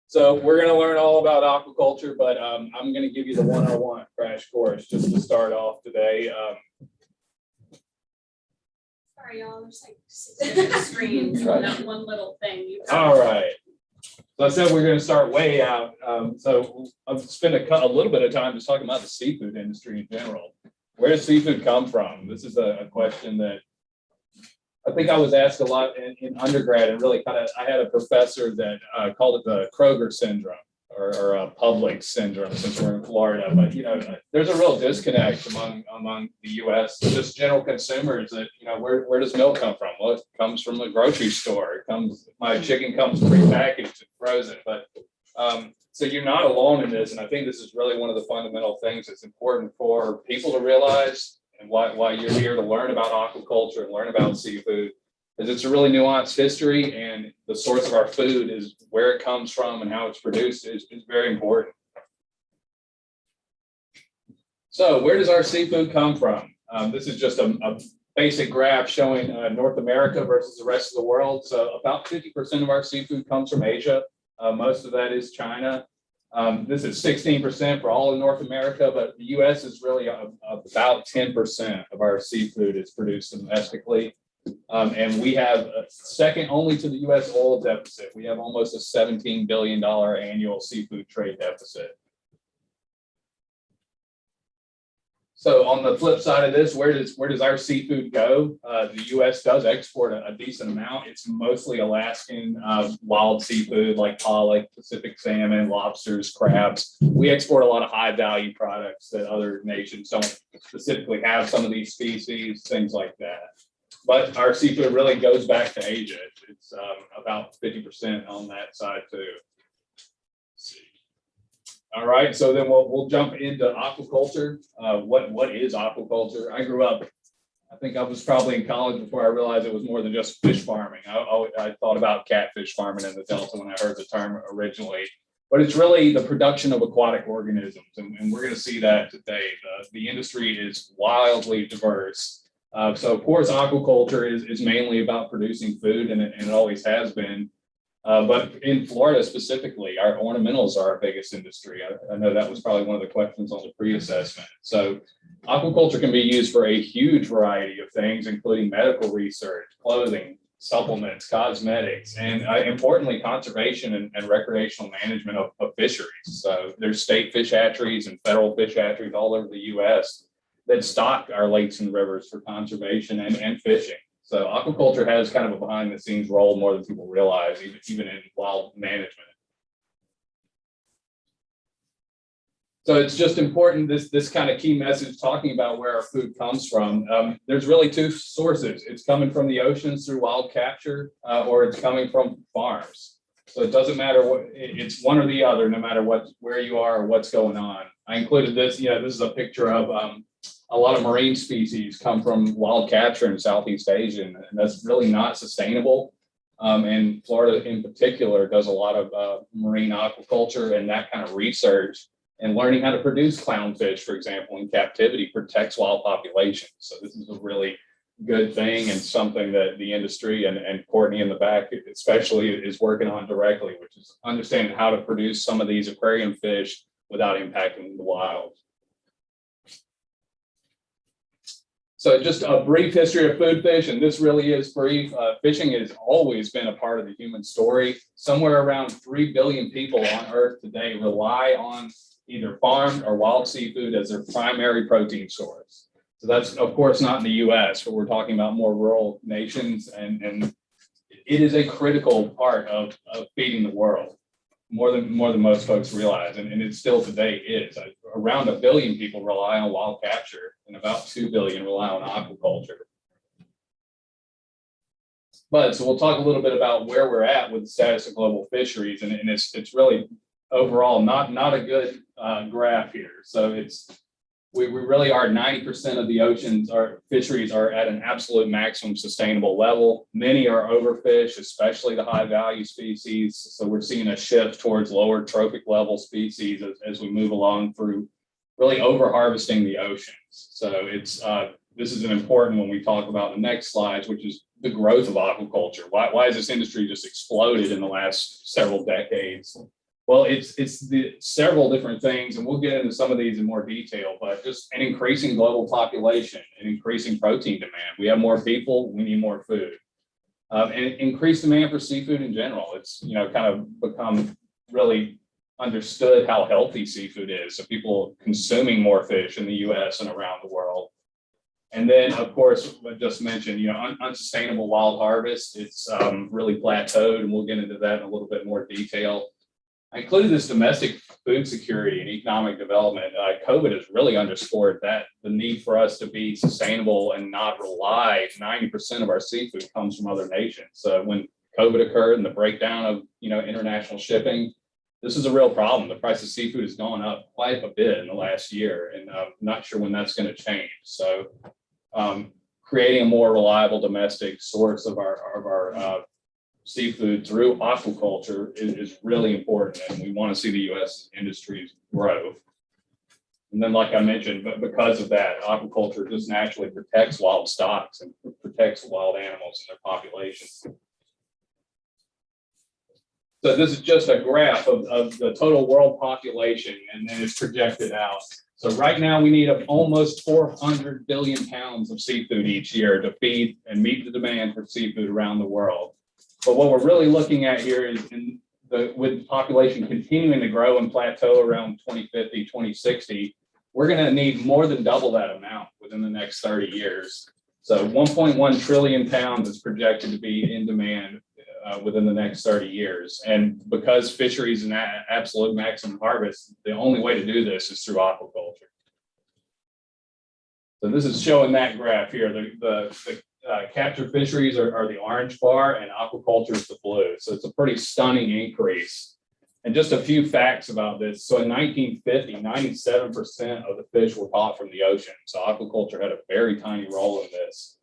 So we're going to learn all about aquaculture, but I'm going to give you the 101 crash course just to start off today. Sorry, y'all. There's like 6 screens on that one little thing. All right. So I said we're going to start way out. So I've spent a little bit of time just talking about the seafood industry in general. Where does seafood come from? This is a question that I think I was asked a lot in undergrad, and really I had a professor that called it the Kroger syndrome or a public syndrome, since we're in Florida. But there's a real disconnect among the U.S. just general consumers that where does milk come from? Well, it comes from the grocery store. My chicken comes prepackaged and frozen. But so you're not alone in this, and I think this is really one of the fundamental things that's important for people to realize. And why you're here to learn about aquaculture and learn about seafood, is it's a really nuanced history, and the source of our food is where it comes from and how it's produced is very important. So where does our seafood come from? This is just a basic graph showing North America versus the rest of the world. So about 50% of our seafood comes from Asia. Most of that is China. This is 16% for all of North America, but the U.S. is really about 10% of our seafood is produced domestically. And we have, second only to the U.S. oil deficit, we have almost a $17 billion annual seafood trade deficit. So on the flip side of this, where does our seafood go? The U.S. does export a decent amount. It's mostly Alaskan wild seafood like pollock, Pacific salmon, lobsters, crabs. We export a lot of high value products that other nations don't specifically have, some of these species, things like that. But our seafood really goes back to Asia. It's about 50% on that side too. All right, so then we'll jump into aquaculture. What is aquaculture? I grew up, I think I was probably in college before I realized it was more than just fish farming. I thought about catfish farming in the Delta when I heard the term originally, but it's really the production of aquatic organisms, and we're going to see that today. The industry is wildly diverse. So of course, aquaculture is mainly about producing food, and it always has been. But in Florida specifically, our ornamentals are our biggest industry. I know that was probably one of the questions on the pre-assessment. So aquaculture can be used for a huge variety of things, including medical research, clothing, supplements, cosmetics, and importantly, conservation and recreational management of fisheries. So there's state fish hatcheries and federal fish hatcheries all over the U.S. that stock our lakes and rivers for conservation and fishing. So aquaculture has kind of a behind the scenes role more than people realize, even in wild management. So it's just important, this kind of key message talking about where our food comes from. There's really two sources. It's coming from the oceans through wild capture, or it's coming from farms. So it doesn't matter what, it's one or the other, no matter where you are or what's going on. I included this, this is a picture of a lot of marine species come from wild capture in Southeast Asia, and that's really not sustainable. And Florida in particular does a lot of marine aquaculture and that kind of research, and learning how to produce clownfish, for example, in captivity protects wild populations. So this is a really good thing, and something that the industry and Courtney in the back especially is working on directly, which is understanding how to produce some of these aquarium fish without impacting the wild. So just a brief history of food fish, and this really is brief. Fishing has always been a part of the human story. Somewhere around 3 billion people on Earth today rely on either farmed or wild seafood as their primary protein source. So that's, of course, not in the U.S., but we're talking about more rural nations, and it is a critical part of feeding the world, more than most folks realize, and it still today is. Around 1 billion people rely on wild capture, and about 2 billion rely on aquaculture. But so we'll talk a little bit about where we're at with the status of global fisheries, and it's really overall not a good graph here. So we really are 90% of the oceans, our fisheries are at an absolute maximum sustainable level. Many are overfished, especially the high value species. So we're seeing a shift towards lower trophic level species as we move along through really over harvesting the oceans. So this is an important when we talk about the next slides, which is the growth of aquaculture. Why has this industry just exploded in the last several decades? Well, it's the several different things, and we'll get into some of these in more detail, but just an increasing global population, an increasing protein demand. We have more people, we need more food. And increased demand for seafood in general. It's, you know, kind of become really understood how healthy seafood is. So people consuming more fish in the US and around the world. And then, of course, I just mentioned, you know, unsustainable wild harvest. It's really plateaued, and we'll get into that in a little bit more detail. I included this domestic food security and economic development. COVID has really underscored that the need for us to be sustainable and not rely. 90% of our seafood comes from other nations. So when COVID occurred and the breakdown of, you know, international shipping, this is a real problem. The price of seafood has gone up quite a bit in the last year, and I'm not sure when that's going to change. So creating a more reliable domestic source of our seafood through aquaculture is really important, and we want to see the U.S. industries grow. And then, like I mentioned, but because of that, aquaculture just naturally protects wild stocks and protects wild animals and their populations. So this is just a graph of the total world population, and then it's projected out. So right now we need almost 400 billion pounds of seafood each year to feed and meet the demand for seafood around the world. But what we're really looking at here is with population continuing to grow and plateau around 2050, 2060, we're going to need more than double that amount within the next 30 years. So 1.1 trillion pounds is projected to be in demand within the next 30 years. And because fisheries and absolute maximum harvest, the only way to do this is through aquaculture. So this is showing that graph here. The captured fisheries are the orange bar, and aquaculture is the blue. So it's a pretty stunning increase. And just a few facts about this. So in 1950, 97% of the fish were caught from the ocean. So aquaculture had a very tiny role in this.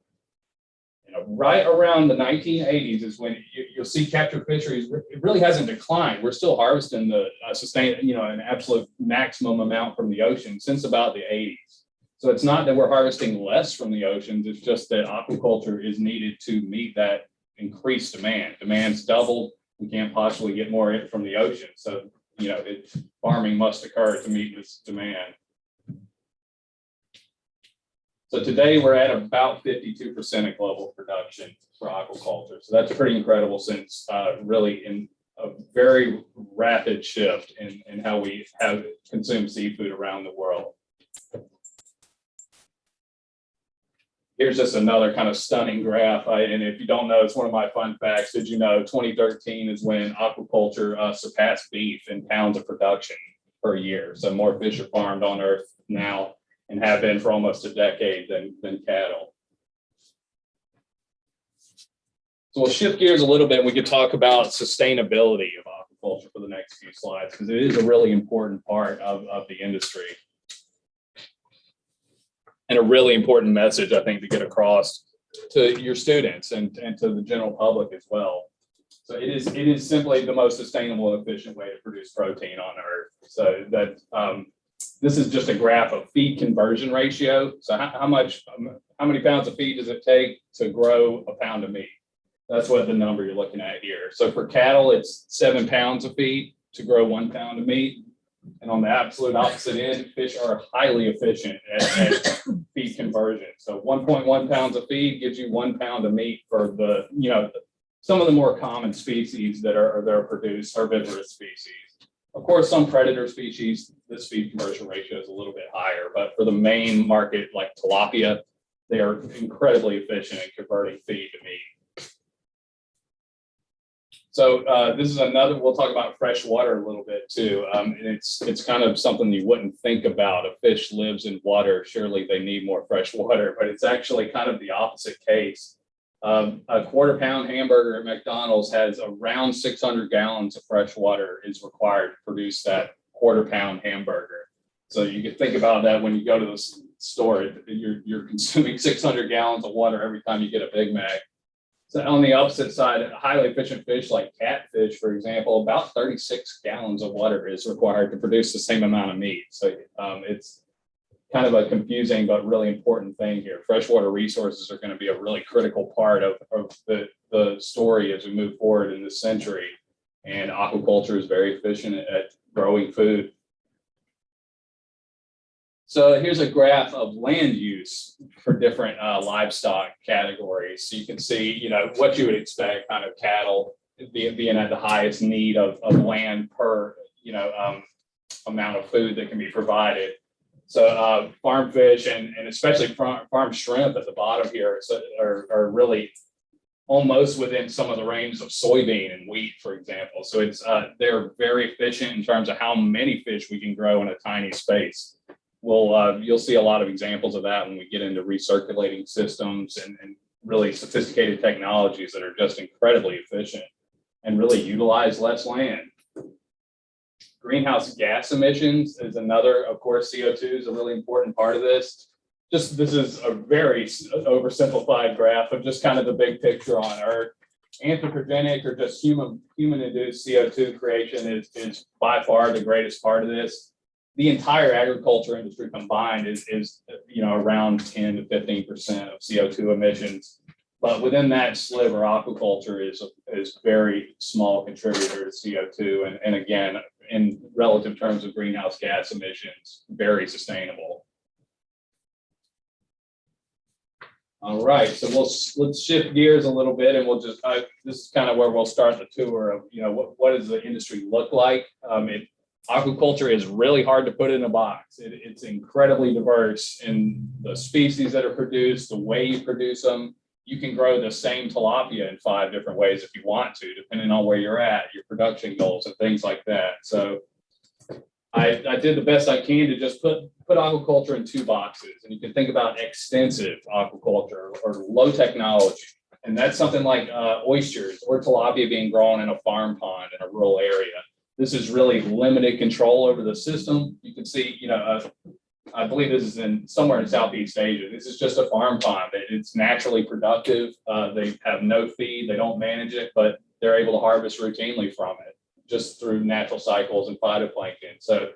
You know, right around the 1980s is when you'll see captured fisheries. It really hasn't declined. We're still harvesting the an absolute maximum amount from the ocean since about the 80s. So it's not that we're harvesting less from the oceans, it's just that aquaculture is needed to meet that increased demand. Demand's doubled, we can't possibly get more from the ocean. So, you know, farming must occur to meet this demand. So today we're at about 52% of global production for aquaculture. So that's pretty incredible, since really in a very rapid shift in how we have consumed seafood around the world. Here's just another kind of stunning graph. And if you don't know, it's one of my fun facts. Did you know 2013 is when aquaculture surpassed beef in pounds of production per year? So more fish are farmed on Earth now and have been for almost a decade than cattle. So we'll shift gears a little bit, and we could talk about sustainability of aquaculture for the next few slides, because it is a really important part of the industry. And a really important message, I think, to get across to your students and to the general public as well. So it is simply the most sustainable and efficient way to produce protein on Earth. So that this is just a graph of feed conversion ratio. So how many pounds of feed does it take to grow a pound of meat? That's what the number you're looking at here. So for cattle, it's 7 pounds of feed to grow 1 pound of meat. And on the absolute opposite end, fish are highly efficient at feed conversion. So 1.1 pounds of feed gives you 1 pound of meat for the, you know, some of the more common species that are produced, herbivorous species. Of course, some predator species, this feed conversion ratio is a little bit higher, but for the main market, like tilapia, they are incredibly efficient in converting feed to meat. So this is another, we'll talk about fresh water a little bit too. And it's kind of something you wouldn't think about. A fish lives in water, surely they need more fresh water, but it's actually kind of the opposite case. A quarter-pound hamburger at McDonald's has around 600 gallons of fresh water is required to produce that quarter-pound hamburger. So you can think about that when you go to the store, you're consuming 600 gallons of water every time you get a Big Mac. So on the opposite side, highly efficient fish like catfish, for example, about 36 gallons of water is required to produce the same amount of meat. So it's kind of a confusing but really important thing here. Freshwater resources are going to be a really critical part of the story as we move forward in this century. and aquaculture is very efficient at growing food. So here's a graph of land use for different livestock categories. So you can see, you know, what you would expect, kind of cattle being at the highest need of land per, you know, amount of food that can be provided. So farm fish and especially farm shrimp at the bottom here are really almost within some of the range of soybean and wheat, for example. So it's they're very efficient in terms of how many fish we can grow in a tiny space. You'll see a lot of examples of that when we get into recirculating systems and really sophisticated technologies that are just incredibly efficient and really utilize less land. Greenhouse gas emissions is another, of course, CO2 is a really important part of this. Just this is a very oversimplified graph of just kind of the big picture on Earth. Anthropogenic or just human-induced CO2 creation is by far the greatest part of this. The entire agriculture industry combined is you know, around 10 to 15% of CO2 emissions. But within that sliver, aquaculture is very small contributor to CO2, and again, in relative terms of greenhouse gas emissions, very sustainable. All right, so let's shift gears a little bit, and we'll just this is kind of where we'll start the tour of, you know, what does the industry look like. Aquaculture is really hard to put in a box. It's incredibly diverse in the species that are produced, the way you produce them. You can grow the same tilapia in 5 different ways if you want to, depending on where you're at, your production goals and things like that. So I did the best I can to just put aquaculture in 2 boxes. And you can think about extensive aquaculture or low technology. And that's something like oysters or tilapia being grown in a farm pond in a rural area. This is really limited control over the system. You can see, you know, I believe this is somewhere in Southeast Asia. This is just a farm pond. It's naturally productive. They have no feed. They don't manage it, but they're able to harvest routinely from it just through natural cycles and phytoplankton. So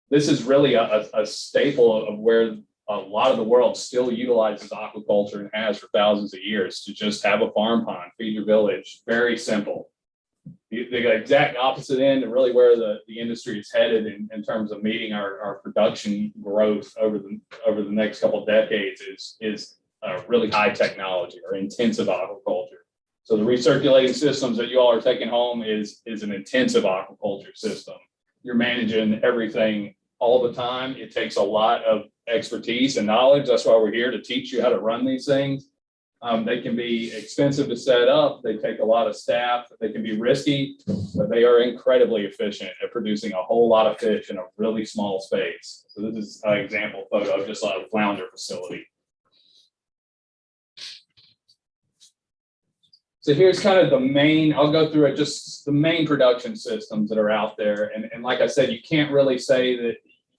this is really a staple of where a lot of the world still utilizes aquaculture and has for thousands of years, to just have a farm pond, feed your village. Very simple. The exact opposite end, and really where the industry is headed in terms of meeting our production growth over the next couple of decades is really high technology or intensive aquaculture. So the recirculating systems that you all are taking home is an intensive aquaculture system. You're managing everything all the time. It takes a lot of expertise and knowledge. That's why we're here, to teach you how to run these things. They can be expensive to set up. They take a lot of staff. They can be risky, but they are incredibly efficient at producing a whole lot of fish in a really small space. So this is an example photo of just a flounder facility. So here's kind of the main, I'll go through it, just the main production systems that are out there. And like I said, you can't really say that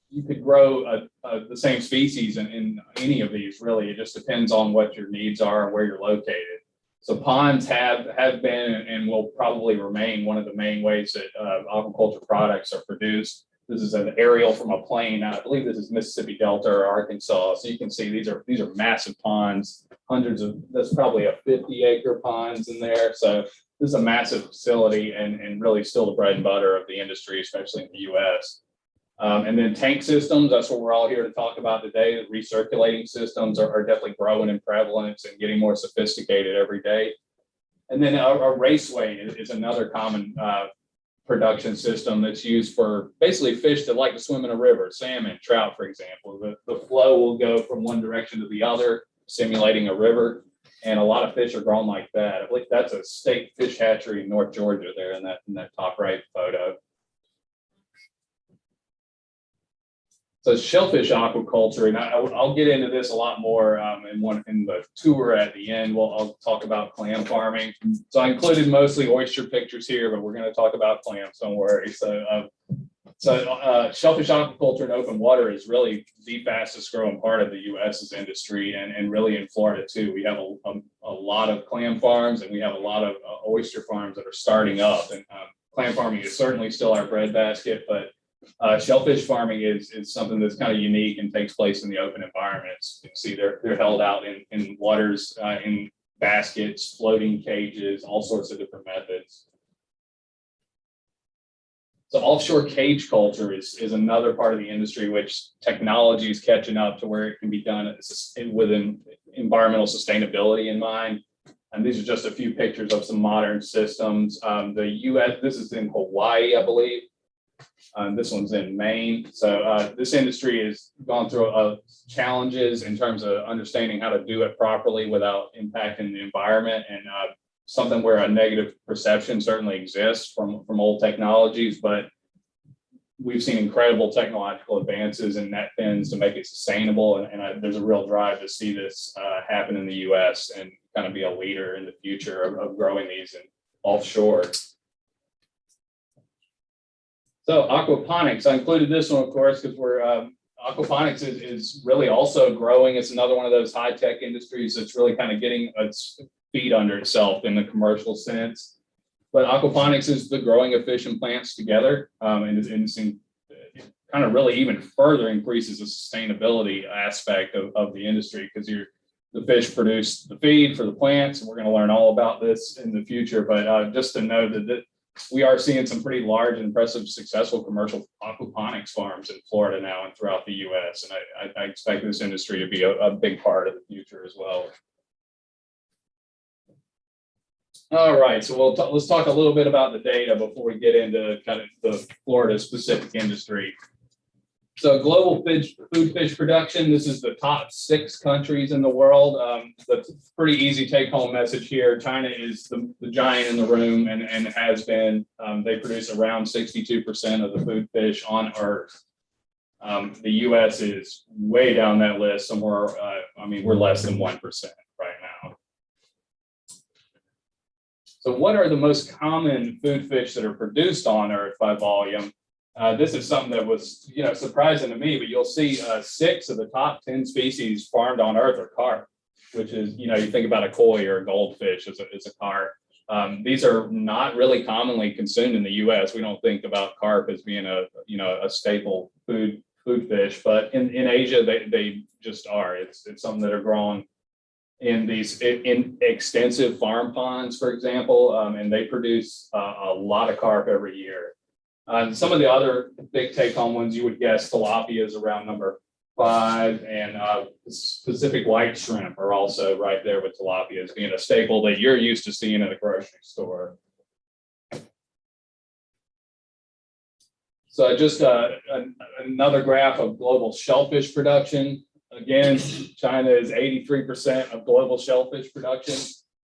you could grow the same species in any of these, really. It just depends on what your needs are and where you're located. So ponds have been and will probably remain one of the main ways that aquaculture products are produced. This is an aerial from a plane. I believe this is Mississippi Delta or Arkansas. So you can see these are massive ponds, that's probably a 50-acre ponds in there. So this is a massive facility and really still the bread and butter of the industry, especially in the US. And then tank systems, that's what we're all here to talk about today. The recirculating systems are definitely growing in prevalence and getting more sophisticated every day. And then a raceway is another common production system that's used for basically fish that like to swim in a river, salmon, trout, for example. The flow will go from one direction to the other, simulating a river. And a lot of fish are grown like that. I believe that's a state fish hatchery in North Georgia there in that top right photo. So shellfish aquaculture, and I'll get into this a lot more in the tour at the end. I'll talk about clam farming. So I included mostly oyster pictures here, but we're going to talk about clams, don't worry. So shellfish aquaculture in open water is really the fastest growing part of the US's industry, and really in Florida too. We have a lot of clam farms, and we have a lot of oyster farms that are starting up. And clam farming is certainly still our breadbasket, but shellfish farming is something that's kind of unique and takes place in the open environments. You can see they're held out in waters, in baskets, floating cages, all sorts of different methods. So offshore cage culture is another part of the industry, which technology is catching up to where it can be done with environmental sustainability in mind. And these are just a few pictures of some modern systems. The US, this is in Hawaii, I believe. This one's in Maine. So this industry has gone through challenges in terms of understanding how to do it properly without impacting the environment, and something where a negative perception certainly exists from old technologies, but we've seen incredible technological advances in net fins to make it sustainable. And there's a real drive to see this happen in the US and kind of be a leader in the future of growing these in offshore. So aquaponics, I included this one, of course, because aquaponics is really also growing. It's another one of those high-tech industries that's really kind of getting its feet under itself in the commercial sense. But aquaponics is the growing of fish and plants together, and it's kind of really even further increases the sustainability aspect of the industry, because the fish produce the feed for the plants, and we're going to learn all about this in the future. But just to know that we are seeing some pretty large, impressive, successful commercial aquaponics farms in Florida now and throughout the US. And I expect this industry to be a big part of the future as well. All right, so let's talk a little bit about the data before we get into kind of the Florida specific industry. So global food fish production, this is the top 6 countries in the world. The pretty easy take home message here. China is the giant in the room and has been. They produce around 62% of the food fish on Earth. The US is way down that list somewhere. I mean, we're less than 1% right now. So what are the most common food fish that are produced on Earth by volume? This is something that was, surprising to me, but you'll see 6 of the top 10 species farmed on Earth are carp, which is, you think about a koi or a goldfish as a carp. These are not really commonly consumed in the U.S. We don't think about carp as being a staple food fish, but in Asia they just are. It's something that are grown in extensive farm ponds, for example, and they produce a lot of carp every year. Some of the other big take-home ones, you would guess tilapia is around number 5, and Pacific white shrimp are also right there with tilapia as being a staple that you're used to seeing at a grocery store. So just another graph of global shellfish production. Again, China is 83% of global shellfish production.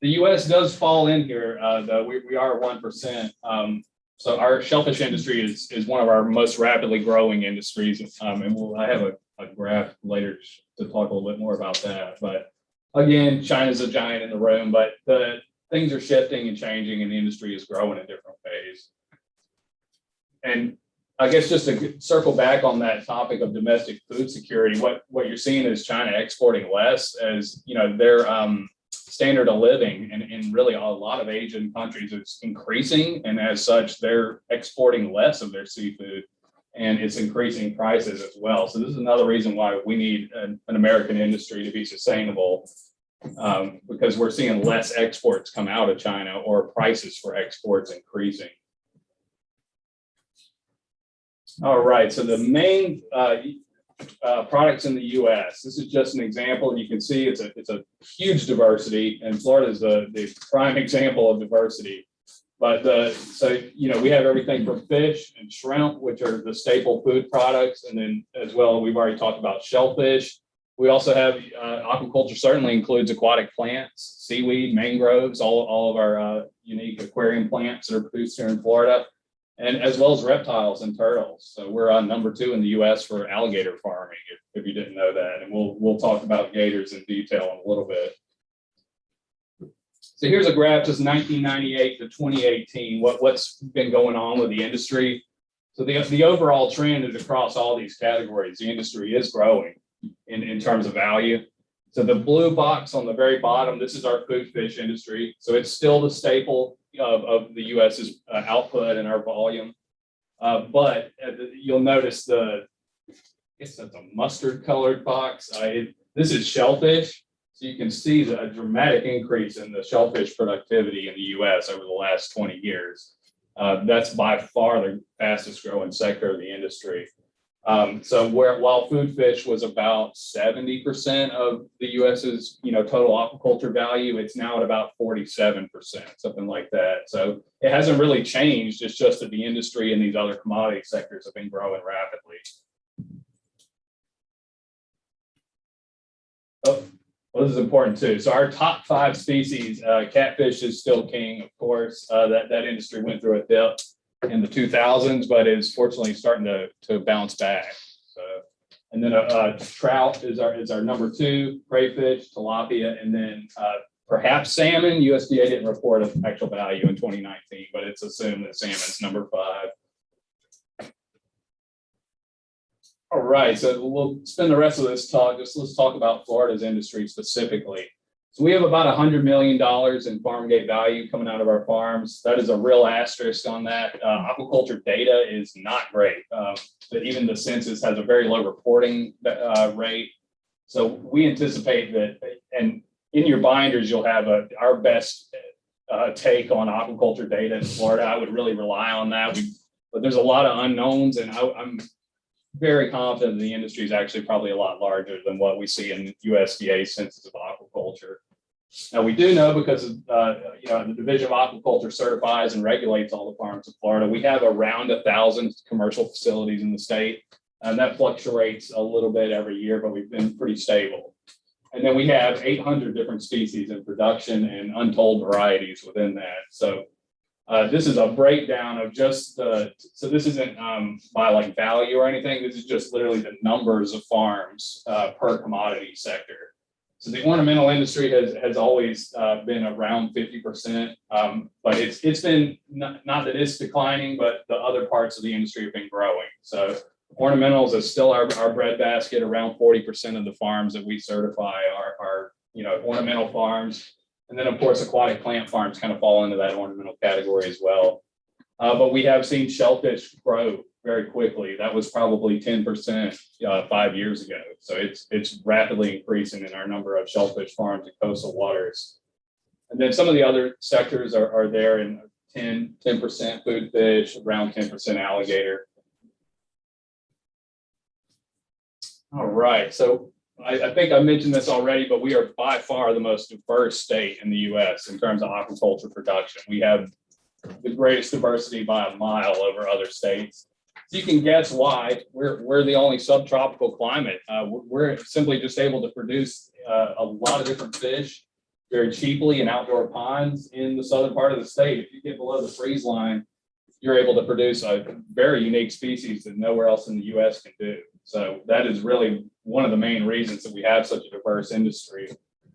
The U.S. does fall in here, though we are 1%. So our shellfish industry is one of our most rapidly growing industries, and I have a graph later to talk a little bit more about that. But again, China's a giant in the room, but the things are shifting and changing, and the industry is growing in different ways. And I guess just to circle back on that topic of domestic food security, what you're seeing is China exporting less, as their standard of living in really a lot of Asian countries is increasing, and as such they're exporting less of their seafood, and it's increasing prices as well. So this is another reason why we need an American industry to be sustainable, because we're seeing less exports come out of China or prices for exports increasing. All right, so the main products in the U.S. This is just an example, and you can see it's a huge diversity, and Florida is the prime example of diversity. But we have everything from fish and shrimp, which are the staple food products, and then as well we've already talked about shellfish. We also have aquaculture certainly includes aquatic plants, seaweed, mangroves, all of our unique aquarium plants that are produced here in Florida, and as well as reptiles and turtles. So we're on number 2 in the U.S. for alligator farming, if you didn't know that. And we'll talk about gators in detail in a little bit. So here's a graph, just 1998 to 2018, what's been going on with the industry. So the overall trend is across all these categories. The industry is growing in terms of value. So the blue box on the very bottom, this is our food fish industry. So it's still the staple of the U.S.'s output and our volume. But you'll notice I guess that's a mustard colored box. This is shellfish. So you can see a dramatic increase in the shellfish productivity in the U.S. over the last 20 years. That's by far the fastest growing sector of the industry. So while food fish was about 70% of the US's total aquaculture value, it's now at about 47%, something like that. So it hasn't really changed. It's just that the industry and these other commodity sectors have been growing rapidly. Oh, well, this is important too. So our top 5 species, catfish is still king, of course. That industry went through a dip in the 2000s, but is fortunately starting to bounce back. So, and then trout is our number 2, crayfish, tilapia, and then perhaps salmon. USDA didn't report an actual value in 2019, but it's assumed that salmon's number 5. All right, so we'll spend the rest of this talk, let's talk about Florida's industry specifically. So we have about $100 million in farm gate value coming out of our farms. That is a real asterisk on that. Aquaculture data is not great. But even the census has a very low reporting rate. So we anticipate that, and in your binders, you'll have our best take on aquaculture data in Florida. I would really rely on that. But there's a lot of unknowns, and I'm very confident the industry is actually probably a lot larger than what we see in USDA census of aquaculture. Now we do know because the Division of Aquaculture certifies and regulates all the farms of Florida. We have around 1,000 commercial facilities in the state, and that fluctuates a little bit every year, but we've been pretty stable. And then we have 800 different species in production and untold varieties within that. So this is a breakdown of just so this isn't by like value or anything. This is just literally the numbers of farms per commodity sector. So the ornamental industry has always been around 50%, but it's been not that it's declining, but the other parts of the industry have been growing. So ornamentals is still our breadbasket. Around 40% of the farms that we certify are ornamental farms. And then, of course, aquatic plant farms kind of fall into that ornamental category as well. But we have seen shellfish grow very quickly. That was probably 10% 5 years ago. So it's rapidly increasing in our number of shellfish farms in coastal waters. And then some of the other sectors are there in 10% food fish, around 10% alligator. All right. So I think I mentioned this already, but we are by far the most diverse state in the U.S. in terms of aquaculture production. We have the greatest diversity by a mile over other states. So you can guess why. We're the only subtropical climate. We're simply just able to produce a lot of different fish very cheaply in outdoor ponds in the southern part of the state. If you get below the freeze line, you're able to produce a very unique species that nowhere else in the U.S. can do. So that is really one of the main reasons that we have such a diverse industry.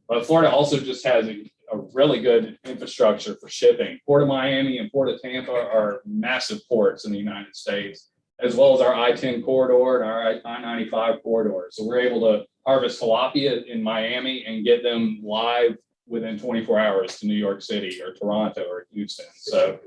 But Florida also just has a really good infrastructure for shipping. Port of Miami and Port of Tampa are massive ports in the United States, as well as our I-10 corridor and our I-95 corridor. So we're able to harvest tilapia in Miami and get them live within 24 hours to New York City or Toronto or Houston. So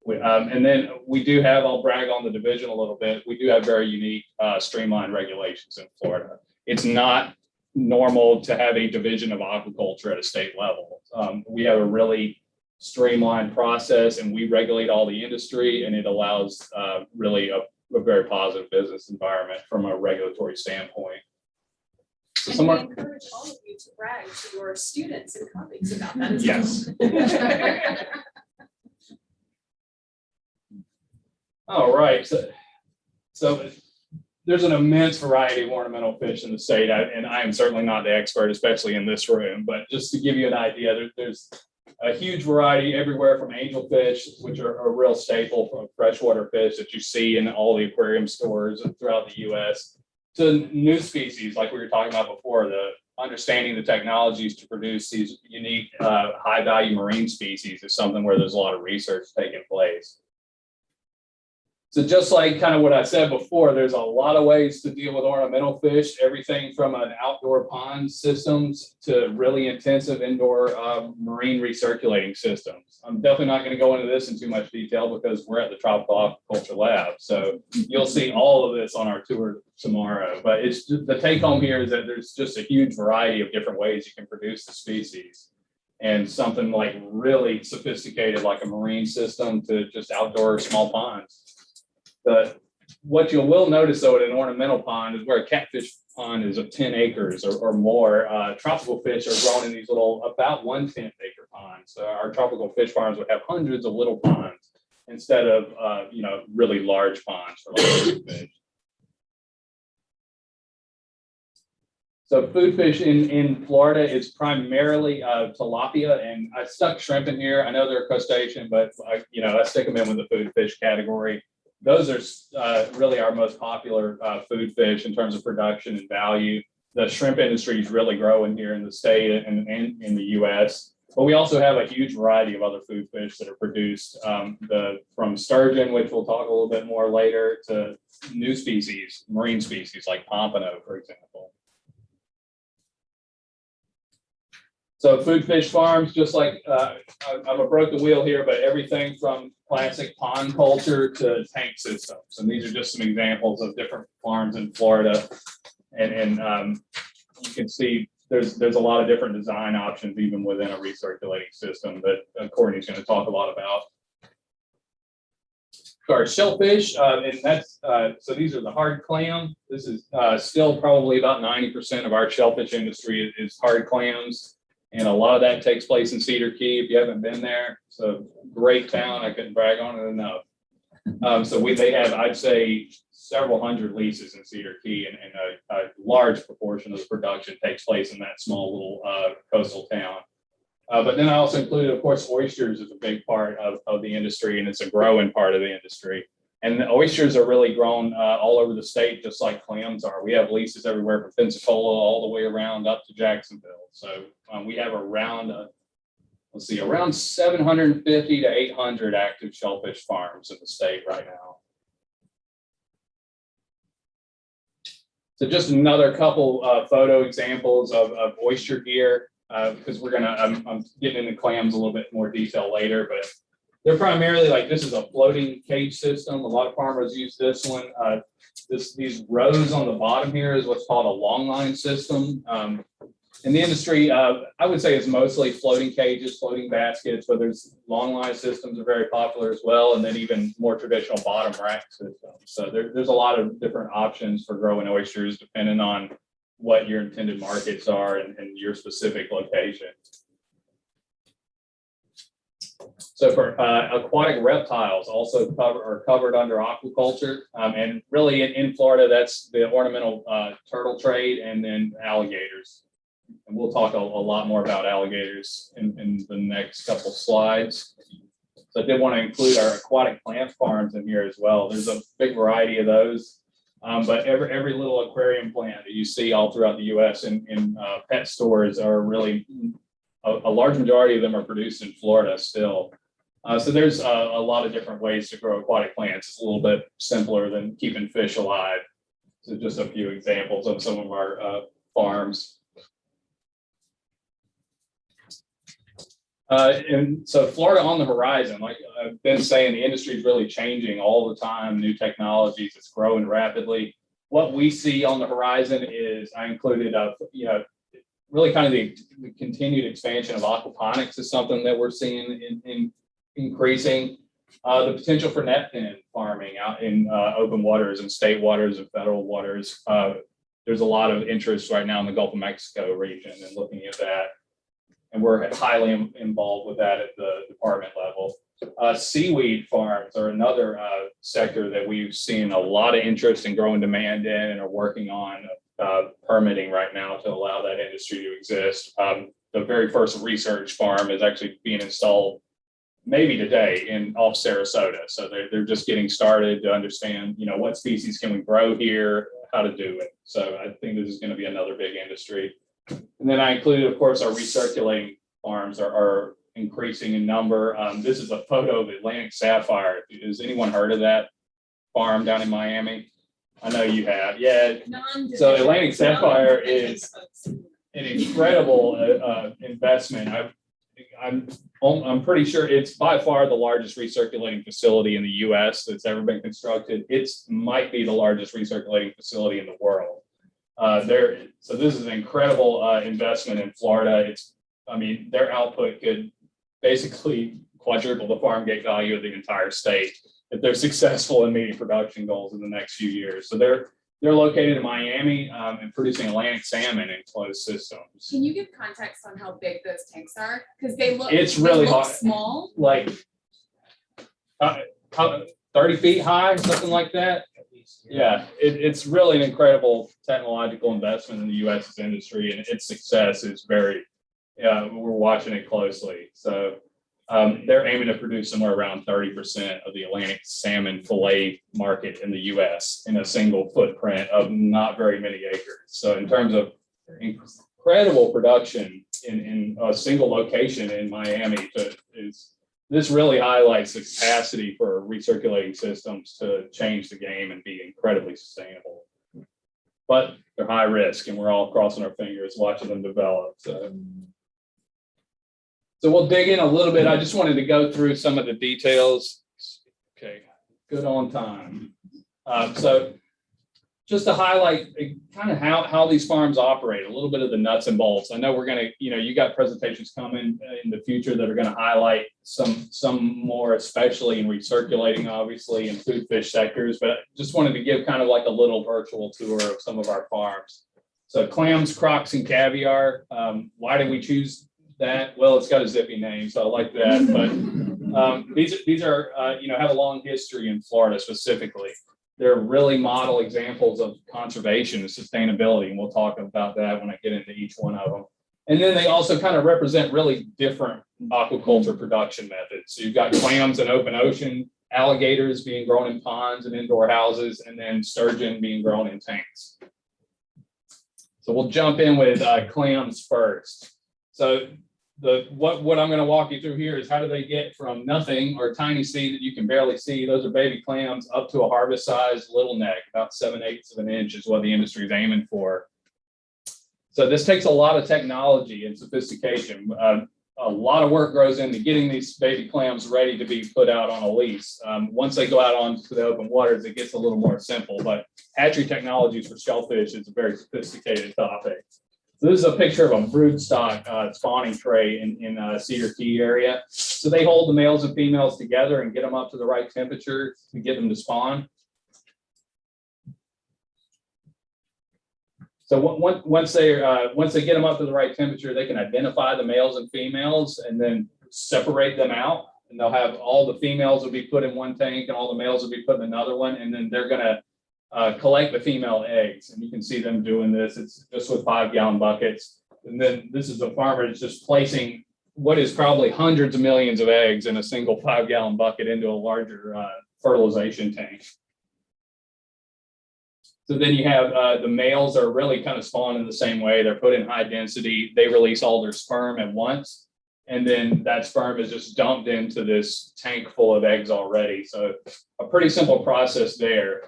and then we do have, I'll brag on the division a little bit, we do have very unique streamlined regulations in Florida. It's not normal to have a division of aquaculture at a state level. We have a really streamlined process, and we regulate all the industry, and it allows really a very positive business environment from a regulatory standpoint. So and we encourage all of you to brag to your students and colleagues about that as yes. well. All right, so there's an immense variety of ornamental fish in the state, and I am certainly not the expert, especially in this room, but just to give you an idea, there's a huge variety everywhere from angelfish, which are a real staple from freshwater fish that you see in all the aquarium stores throughout the U.S., to new species like we were talking about before, the understanding the technologies to produce these unique high-value marine species is something where there's a lot of research taking place. So just like kind of what I said before, there's a lot of ways to deal with ornamental fish, everything from an outdoor pond systems to really intensive indoor marine recirculating systems. I'm definitely not going to go into this in too much detail because we're at the Tropical Aquaculture Lab. So you'll see all of this on our tour tomorrow. But it's just, the take home here is that there's just a huge variety of different ways you can produce the species. and something like really sophisticated, like a marine system, to just outdoor small ponds. But what you will notice though at an ornamental pond is where a catfish pond is of 10 acres or more. Tropical fish are grown in these little, about 1/10 acre ponds. So our tropical fish farms would have hundreds of little ponds instead of, really large ponds for like fish. So food fish in Florida is primarily tilapia, and I stuck shrimp in here. I know they're a crustacean, but I stick them in with the food fish category. Those are really our most popular food fish in terms of production and value. The shrimp industry is really growing here in the state and in the U.S. But we also have a huge variety of other food fish that are produced, from sturgeon, which we'll talk a little bit more later, to new species, marine species like pompano, for example. So food fish farms, just like I'm a broke the wheel here, but everything from classic pond culture to tank systems. And these are just some examples of different farms in Florida. And you can see there's a lot of different design options even within a recirculating system that Courtney's going to talk a lot about. Our shellfish, and that's so these are the hard clam. This is still probably about 90% of our shellfish industry is hard clams. And a lot of that takes place in Cedar Key. If you haven't been there, it's a great town. I couldn't brag on it enough. So they have, I'd say, several hundred leases in Cedar Key, and a large proportion of the production takes place in that small little coastal town. But then I also included, of course, oysters is a big part of the industry, and it's a growing part of the industry. And the oysters are really grown all over the state, just like clams are. We have leases everywhere from Pensacola all the way around up to Jacksonville. So we have around 750 to 800 active shellfish farms in the state right now. So just another couple photo examples of oyster gear, because I'm getting into clams a little bit more detail later, but they're primarily like, this is a floating cage system. A lot of farmers use this one. These rows on the bottom here is what's called a long line system. In the industry, I would say it's mostly floating cages, floating baskets, but there's long line systems are very popular as well, and then even more traditional bottom rack systems. So there's a lot of different options for growing oysters depending on what your intended markets are and your specific location. So for aquatic reptiles, also are covered under aquaculture, and really in Florida, that's the ornamental turtle trade, and then alligators. And we'll talk a lot more about alligators in the next couple slides. So I did want to include our aquatic plant farms in here as well. There's a big variety of those, but every little aquarium plant that you see all throughout the U.S. in pet stores are really a large majority of them are produced in Florida still. So there's a lot of different ways to grow aquatic plants. It's a little bit simpler than keeping fish alive. So just a few examples of some of our farms. And so Florida on the horizon, like I've been saying, the industry is really changing all the time, new technologies, it's growing rapidly. What we see on the horizon is, I included, really kind of the continued expansion of aquaponics is something that we're seeing in increasing. The potential for net pen farming out in open waters and state waters and federal waters. There's a lot of interest right now in the Gulf of Mexico region and looking at that. And we're highly involved with that at the department level. Seaweed farms are another sector that we've seen a lot of interest and growing demand in, and are working on permitting right now to allow that industry to exist. The very first research farm is actually being installed maybe today off Sarasota. So they're just getting started to understand, what species can we grow here, how to do it. So I think this is going to be another big industry. And then I included, of course, our recirculating farms are increasing in number. This is a photo of Atlantic Sapphire. Has anyone heard of that farm down in Miami? I know you have. Yeah. So Atlantic Sapphire is an incredible investment. I'm pretty sure it's by far the largest recirculating facility in the U.S. that's ever been constructed. It might be the largest recirculating facility in the world. So this is an incredible investment in Florida. It's I mean, their output could basically quadruple the farm gate value of the entire state if they're successful in meeting production goals in the next few years. So they're located in Miami and producing Atlantic salmon in closed systems. Can you give context on how big those tanks are? Because they look, It's really they look hot. small. Like 30 feet high, something like that. Yeah, it's really an incredible technological investment in the U.S. industry, and its success is very, we're watching it closely. So they're aiming to produce somewhere around 30% of the Atlantic salmon fillet market in the U.S. in a single footprint of not very many acres. So in terms of incredible production in a single location in Miami, this really highlights the capacity for recirculating systems to change the game and be incredibly sustainable. But they're high risk, and we're all crossing our fingers watching them develop. So we'll dig in a little bit. I just wanted to go through some of the details. Okay, good on time. So just to highlight kind of how these farms operate, a little bit of the nuts and bolts. I know we're going to, you got presentations coming in the future that are going to highlight some more, especially in recirculating, obviously, in food fish sectors, but just wanted to give kind of like a little virtual tour of some of our farms. So clams, crocs, and caviar. Why did we choose that? Well, it's got a zippy name, so I like that. But these are, have a long history in Florida specifically. They're really model examples of conservation and sustainability, and we'll talk about that when I get into each one of them. And then they also kind of represent really different aquaculture production methods. So you've got clams in open ocean, alligators being grown in ponds and indoor houses, and then sturgeon being grown in tanks. So we'll jump in with clams first. So what I'm going to walk you through here is how do they get from nothing or tiny seed that you can barely see, those are baby clams, up to a harvest size little neck, about 7/8 of an inch is what the industry is aiming for. So this takes a lot of technology and sophistication. A lot of work goes into getting these baby clams ready to be put out on a lease. Once they go out onto the open waters, it gets a little more simple, but hatchery technologies for shellfish is a very sophisticated topic. So this is a picture of a broodstock spawning tray in Cedar Key area. So they hold the males and females together and get them up to the right temperature to get them to spawn. So once they get them up to the right temperature, they can identify the males and females and then separate them out. And they'll have all the females will be put in one tank and all the males will be put in another one. And then they're going to collect the female eggs, and you can see them doing this. It's just with 5-gallon buckets. And then this is the farmer that's just placing what is probably hundreds of millions of eggs in a single 5-gallon bucket into a larger fertilization tank. So then you have the males are really kind of spawned in the same way. They're put in high density. They release all their sperm at once. And then that sperm is just dumped into this tank full of eggs already. So a pretty simple process there.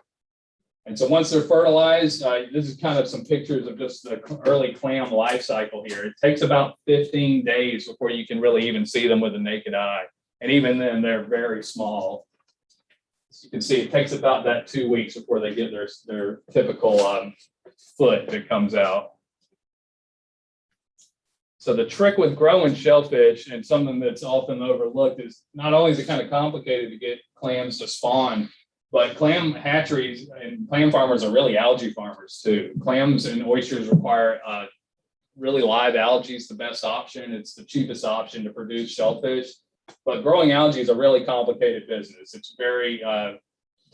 And so once they're fertilized, this is kind of some pictures of just the early clam life cycle here. It takes about 15 days before you can really even see them with the naked eye. And even then, they're very small. As you can see, it takes about that 2 weeks before they get their typical foot that comes out. So the trick with growing shellfish, and something that's often overlooked, is not only is it kind of complicated to get clams to spawn, but clam hatcheries and clam farmers are really algae farmers too. Clams and oysters require really live algae is the best option. It's the cheapest option to produce shellfish. But growing algae is a really complicated business. It's very,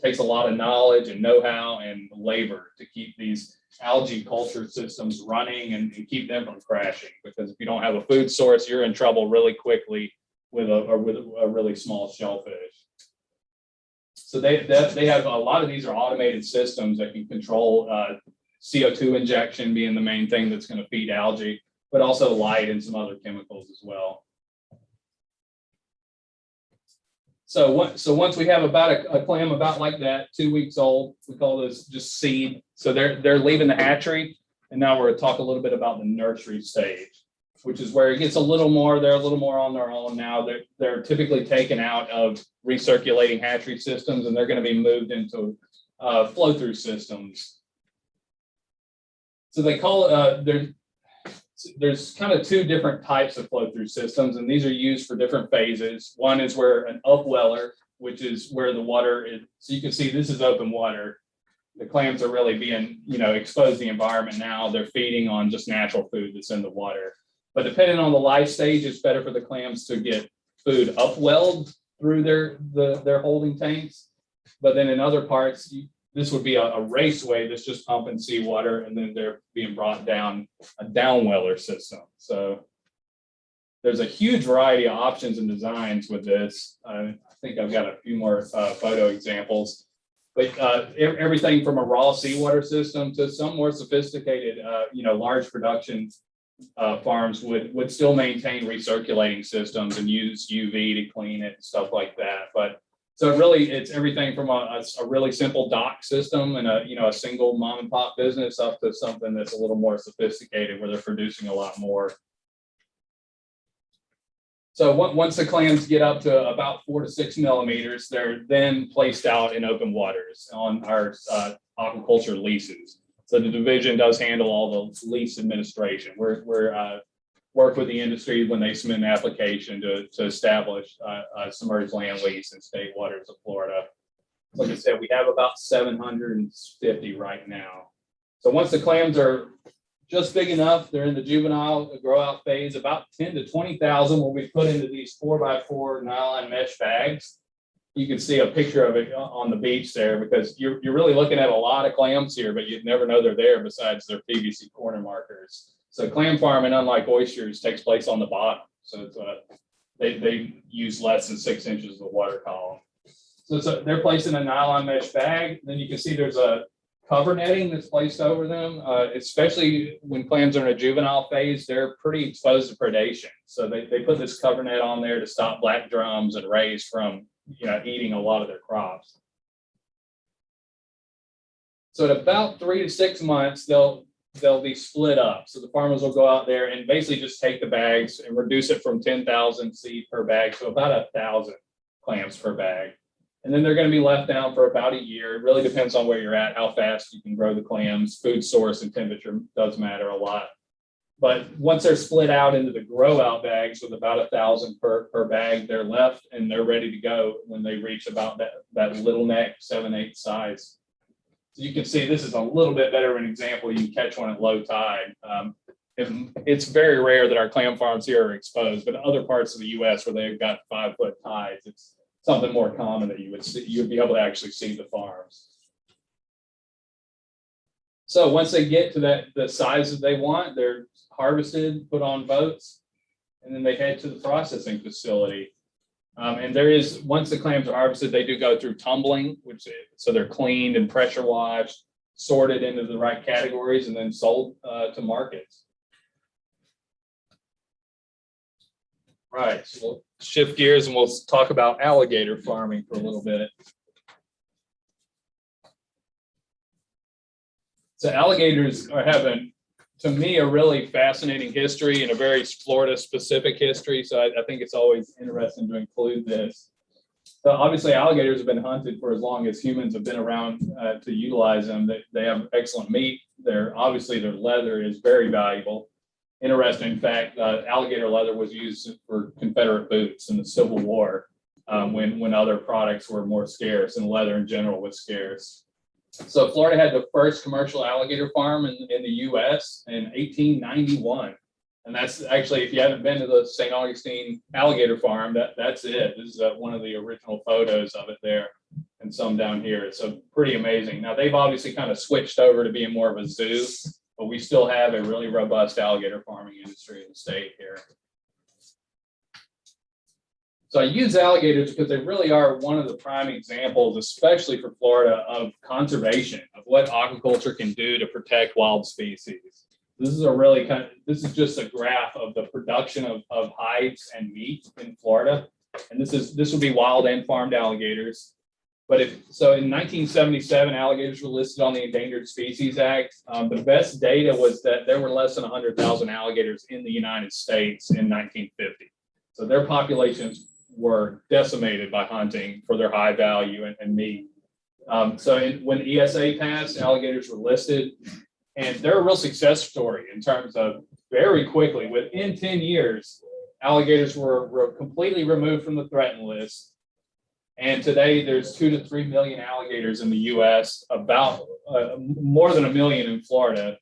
takes a lot of knowledge and know-how and labor to keep these algae culture systems running and keep them from crashing. Because if you don't have a food source, you're in trouble really quickly with a really small shellfish. So they have a lot of these are automated systems that can control CO2 injection being the main thing that's going to feed algae, but also light and some other chemicals as well. So once we have about a clam about like that, 2 weeks old, we call this just seed. So they're leaving the hatchery, and now we're going to talk a little bit about the nursery stage, which is where it gets a little more. They're a little more on their own now. They're typically taken out of recirculating hatchery systems, and they're going to be moved into flow-through systems. So they call it there's kind of two different types of flow through systems, and these are used for different phases. One is where an upweller, which is where the water is. So you can see this is open water. The clams are really being, exposed to the environment now. They're feeding on just natural food that's in the water. But depending on the life stage, it's better for the clams to get food upwelled through their holding tanks. But then in other parts, this would be a raceway that's just pumping seawater, and then they're being brought down a downweller system. So there's a huge variety of options and designs with this. I think I've got a few more photo examples. But everything from a raw seawater system to some more sophisticated, large production farms would still maintain recirculating systems and use UV to clean it and stuff like that. But so it's everything from a really simple dock system and a single mom and pop business up to something that's a little more sophisticated where they're producing a lot more. So once the clams get up to about 4 to 6 millimeters, they're then placed out in open waters on our aquaculture leases. So the division does handle all the lease administration. We're work with the industry when they submit an application to establish a submerged land lease in state waters of Florida. Like I said, we have about 750 right now. So once the clams are just big enough, they're in the juvenile grow out phase, about 10 to 20,000 will be put into these 4x4 nylon mesh bags. You can see a picture of it on the beach there, because you're really looking at a lot of clams here, but you'd never know they're there besides their PVC corner markers. So clam farming, unlike oysters, takes place on the bottom. So it's they use less than 6 inches of water column. So they're placed in a nylon mesh bag. Then you can see there's a cover netting that's placed over them, especially when clams are in a juvenile phase. They're pretty exposed to predation. So they put this cover net on there to stop black drums and rays from eating a lot of their crops. So at about 3 to 6 months, they'll be split up. So the farmers will go out there and basically just take the bags and reduce it from 10,000 seed per bag to about 1,000 clams per bag. And then they're going to be left down for about a year. It really depends on where you're at, how fast you can grow the clams. Food source and temperature does matter a lot. But once they're split out into the grow out bags with about 1,000 per bag, they're left and they're ready to go when they reach about that little neck 7/8 size. So you can see this is a little bit better of an example. You can catch one at low tide. It's very rare that our clam farms here are exposed, but in other parts of the U.S. where they've got 5-foot tides, it's something more common that you would be able to actually see the farms. So once they get to the size that they want, they're harvested, put on boats, and then they head to the processing facility. And once the clams are harvested, they do go through tumbling, so they're cleaned and pressure washed, sorted into the right categories, and then sold to markets. Right, so we'll shift gears and we'll talk about alligator farming for a little bit. So alligators are having, to me, a really fascinating history and a very Florida specific history. So I think it's always interesting to include this. So obviously alligators have been hunted for as long as humans have been around to utilize them. They have excellent meat. Obviously their leather is very valuable. Interesting fact, alligator leather was used for Confederate boots in the Civil War when other products were more scarce and leather in general was scarce. So Florida had the first commercial alligator farm in the U.S. in 1891. And that's actually, if you haven't been to the St. Augustine alligator farm, that's it. This is one of the original photos of it there and some down here. So pretty amazing. Now they've obviously kind of switched over to being more of a zoo, but we still have a really robust alligator farming industry in the state here. So I use alligators because they really are one of the prime examples, especially for Florida, of conservation, of what aquaculture can do to protect wild species. This is just a graph of the production of hides and meat in Florida. And this would be wild and farmed alligators. But in 1977, alligators were listed on the Endangered Species Act. The best data was that there were less than 100,000 alligators in the United States in 1950. So their populations were decimated by hunting for their high value and meat. When ESA passed, alligators were listed, and they're a real success story in terms of very quickly, within 10 years, alligators were completely removed from the threatened list. And today there's 2 to 3 million alligators in the US, about more than 1 million in Florida.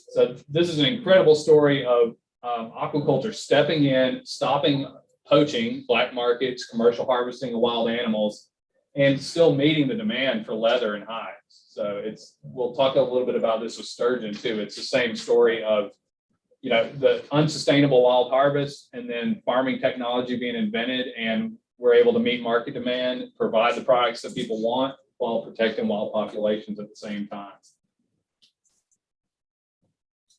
So this is an incredible story of aquaculture stepping in, stopping poaching, black markets, commercial harvesting of wild animals, and still meeting the demand for leather and hides. So we'll talk a little bit about this with sturgeon too. It's the same story of, you know, the unsustainable wild harvest and then farming technology being invented, and we're able to meet market demand, provide the products that people want while protecting wild populations at the same time.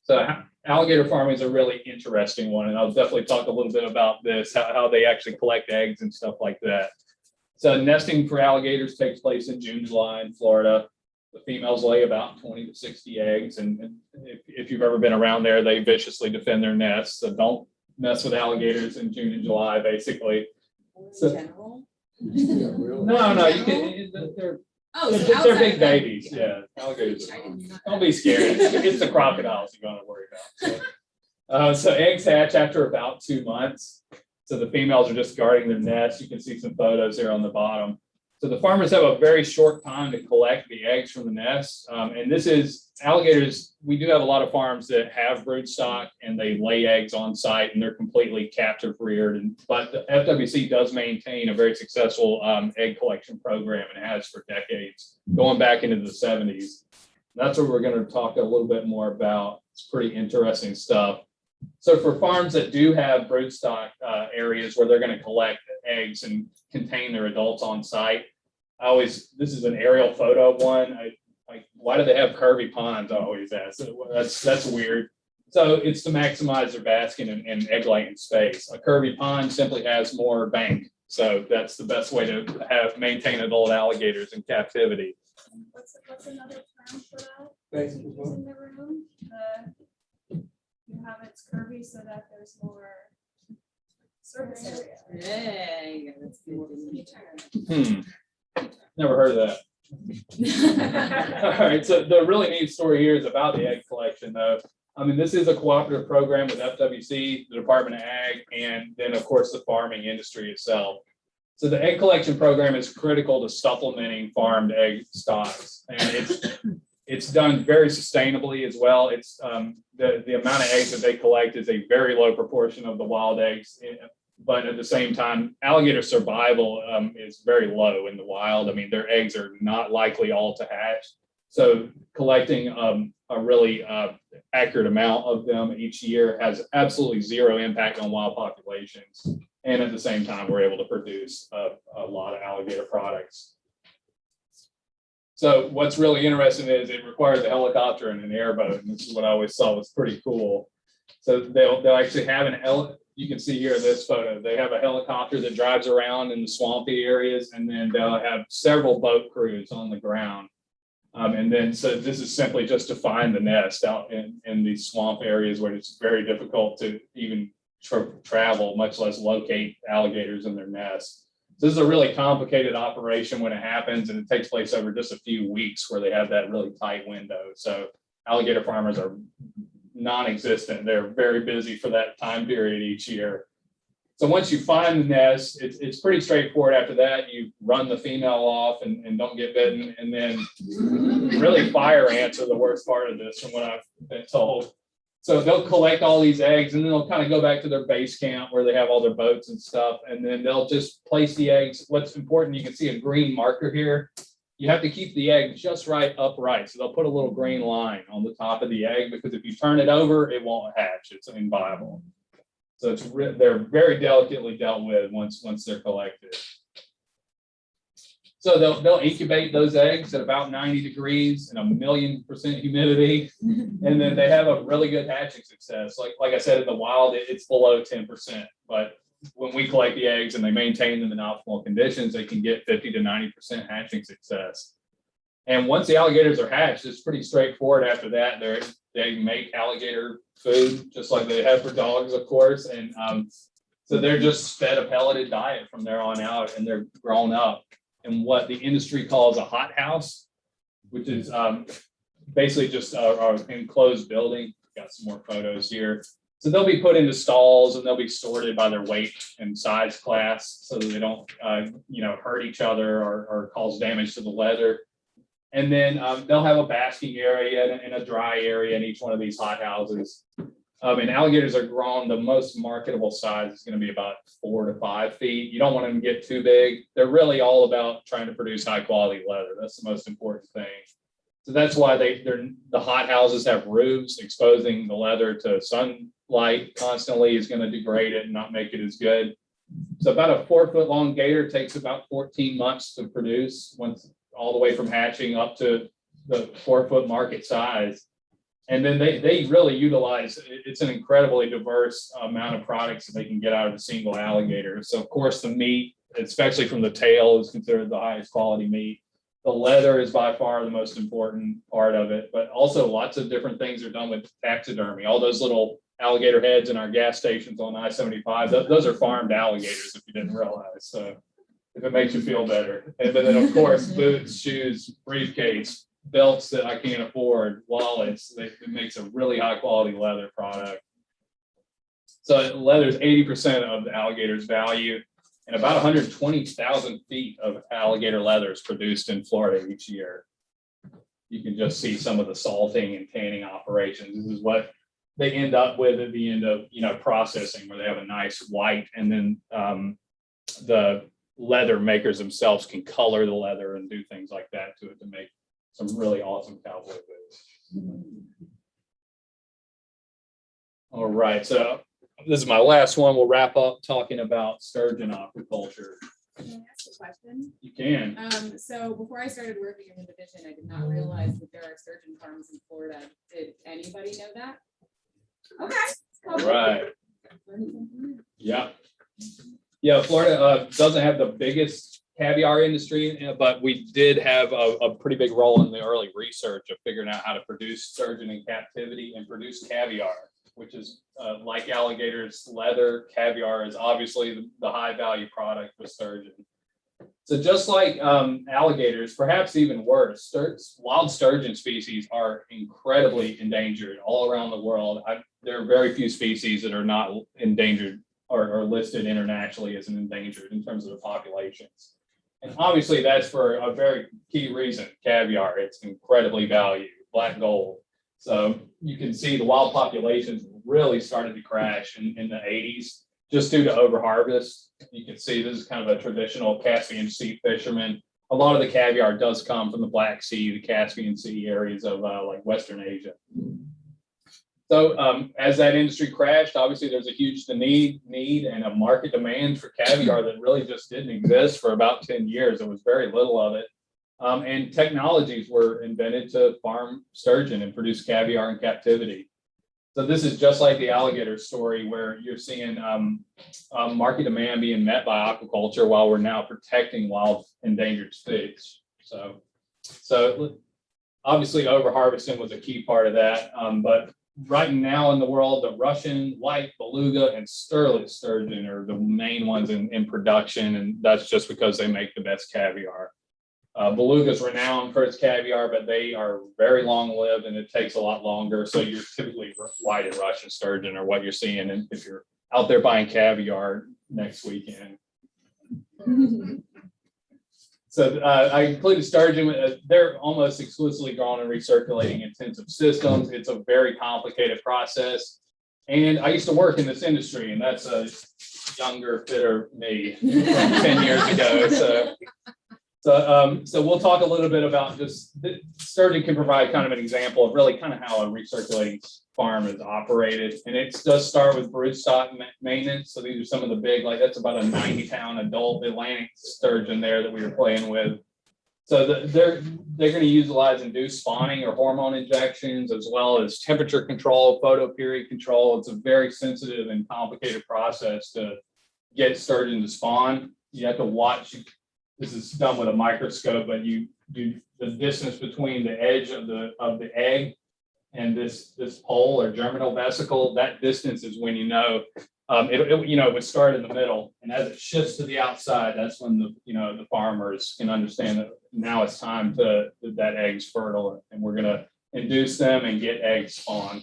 So alligator farming is a really interesting one, and I'll definitely talk a little bit about this, how they actually collect eggs and stuff like that. So nesting for alligators takes place in June, July in Florida. The females lay about 20 to 60 eggs, and if you've ever been around there, they viciously defend their nests. So don't mess with alligators in June and July, basically. So, no, you can. They're big babies. Yeah, alligators. Don't be scared. It's the crocodiles you're going to worry about. So eggs hatch after about 2 months. So the females are just guarding their nest. You can see some photos here on the bottom. So the farmers have a very short time to collect the eggs from the nest. And this is alligators. We do have a lot of farms that have brood stock and they lay eggs on site and they're completely captive reared. But the FWC does maintain a very successful egg collection program and has for decades, going back into the 70s. That's what we're going to talk a little bit more about. It's pretty interesting stuff. So for farms that do have broodstock areas where they're going to collect eggs and contain their adults on site, this is an aerial photo of one. Why do they have curvy ponds? I always ask. That's weird. So it's to maximize their basking and egg laying space. A curvy pond simply has more bank. So that's the best way to maintain adult alligators in captivity. What's another term for that? In the room, you have it's curvy so that there's more surface area. Never heard of that. All right, so the really neat story here is about the egg collection, though. I mean, this is a cooperative program with FWC, the Department of Ag, and then, of course, the farming industry itself. So the egg collection program is critical to supplementing farmed egg stocks, and it's done very sustainably as well. It's the amount of eggs that they collect is a very low proportion of the wild eggs, but at the same time, alligator survival is very low in the wild. I mean, their eggs are not likely all to hatch. So collecting a really accurate amount of them each year has absolutely zero impact on wild populations. And at the same time, we're able to produce a lot of alligator products. So what's really interesting is it requires a helicopter and an airboat. And this is what I always saw was pretty cool. So they'll actually have you can see here in this photo, they have a helicopter that drives around in the swampy areas, and then they'll have several boat crews on the ground. And then, so this is simply just to find the nest out in these swamp areas where it's very difficult to even travel, much less locate alligators in their nests. This is a really complicated operation when it happens, and it takes place over just a few weeks where they have that really tight window. So alligator farmers are non-existent. They're very busy for that time period each year. So once you find the nest, it's pretty straightforward. After that, you run the female off and don't get bitten. And then really fire ants are the worst part of this from what I've been told. So they'll collect all these eggs and then they'll kind of go back to their base camp where they have all their boats and stuff. And then they'll just place the eggs. What's important, you can see a green marker here. You have to keep the egg just right upright. So they'll put a little green line on the top of the egg, because if you turn it over, it won't hatch. It's inviable. So they're very delicately dealt with once they're collected. So they'll incubate those eggs at about 90 degrees and 1,000,000% humidity. And then they have a really good hatching success. Like I said, in the wild, it's below 10%. But when we collect the eggs and they maintain them in optimal conditions, they can get 50 to 90% hatching success. And once the alligators are hatched, it's pretty straightforward. After that, they make alligator food just like they have for dogs, of course. And so they're just fed a pelleted diet from there on out, and they're grown up in what the industry calls a hothouse, which is basically just an enclosed building. Got some more photos here. So they'll be put into stalls and they'll be sorted by their weight and size class so that they don't, hurt each other or cause damage to the leather. And then they'll have a basking area and a dry area in each one of these hot houses. And alligators are grown. The most marketable size is going to be about 4 to 5 feet. You don't want them to get too big. They're really all about trying to produce high quality leather. That's the most important thing. So that's why the hot houses have roofs. Exposing the leather to sunlight constantly is going to degrade it and not make it as good. So about a 4-foot long gator takes about 14 months to produce, once all the way from hatching up to the 4-foot market size. And then they really utilize, it's an incredibly diverse amount of products that they can get out of a single alligator. So of course the meat, especially from the tail, is considered the highest quality meat. The leather is by far the most important part of it, but also lots of different things are done with taxidermy. All those little alligator heads in our gas stations on I-75, those are farmed alligators, if you didn't realize. So if it makes you feel better. And then of course, boots, shoes, briefcase, belts that I can't afford, wallets. It makes a really high quality leather product. So leather is 80% of the alligator's value, and about 120,000 feet of alligator leather is produced in Florida each year. You can just see some of the salting and tanning operations. This is what they end up with at the end of processing, where they have a nice white, and then the leather makers themselves can color the leather and do things like that to it to make some really awesome cowboy boots. All right, so this is my last one. We'll wrap up talking about sturgeon aquaculture. Can I ask a question? You can. So before I started working in the division, I did not realize that there are sturgeon farms in Florida. Did anybody know that? Okay. All right. Yeah. Yeah, Florida doesn't have the biggest caviar industry, but we did have a pretty big role in the early research of figuring out how to produce sturgeon in captivity and produce caviar, which is like alligators, leather. Caviar is obviously the high value product with sturgeon. So just like alligators, perhaps even worse, wild sturgeon species are incredibly endangered all around the world. There are very few species that are not endangered or listed internationally as an endangered in terms of the populations. And obviously that's for a very key reason, caviar. It's incredibly valued, black gold. So you can see the wild populations really started to crash in the 80s just due to overharvest. You can see this is kind of a traditional Caspian Sea fisherman. A lot of the caviar does come from the Black Sea, the Caspian Sea areas of like Western Asia. So as that industry crashed, obviously there's a huge need and a market demand for caviar that really just didn't exist for about 10 years. There was very little of it. And technologies were invented to farm sturgeon and produce caviar in captivity. So this is just like the alligator story, where you're seeing market demand being met by aquaculture while we're now protecting wild endangered fish. So obviously overharvesting was a key part of that. But right now in the world, the Russian white beluga and sterlet sturgeon are the main ones in production, and that's just because they make the best caviar. Beluga is renowned for its caviar, but they are very long-lived and it takes a lot longer. So you're typically white and Russian sturgeon are what you're seeing, and if you're out there buying caviar next weekend. So I included sturgeon. They're almost exclusively grown in recirculating intensive systems. It's a very complicated process. And I used to work in this industry, and that's a younger, fitter me from 10 years ago. So we'll talk a little bit about just sturgeon can provide kind of an example of really kind of how a recirculating farm is operated. And it does start with broodstock maintenance. So these are some of the big, like that's about a 90-pound adult Atlantic sturgeon there that we were playing with. So they're going to utilize induced spawning or hormone injections, as well as temperature control, photoperiod control. It's a very sensitive and complicated process to get sturgeon to spawn. You have to watch. This is done with a microscope, but you do the distance between the edge of the egg and this pole or germinal vesicle. That distance is when it would start in the middle, and as it shifts to the outside, that's when the farmers can understand that now it's time that egg's fertile, and we're going to induce them and get eggs spawned.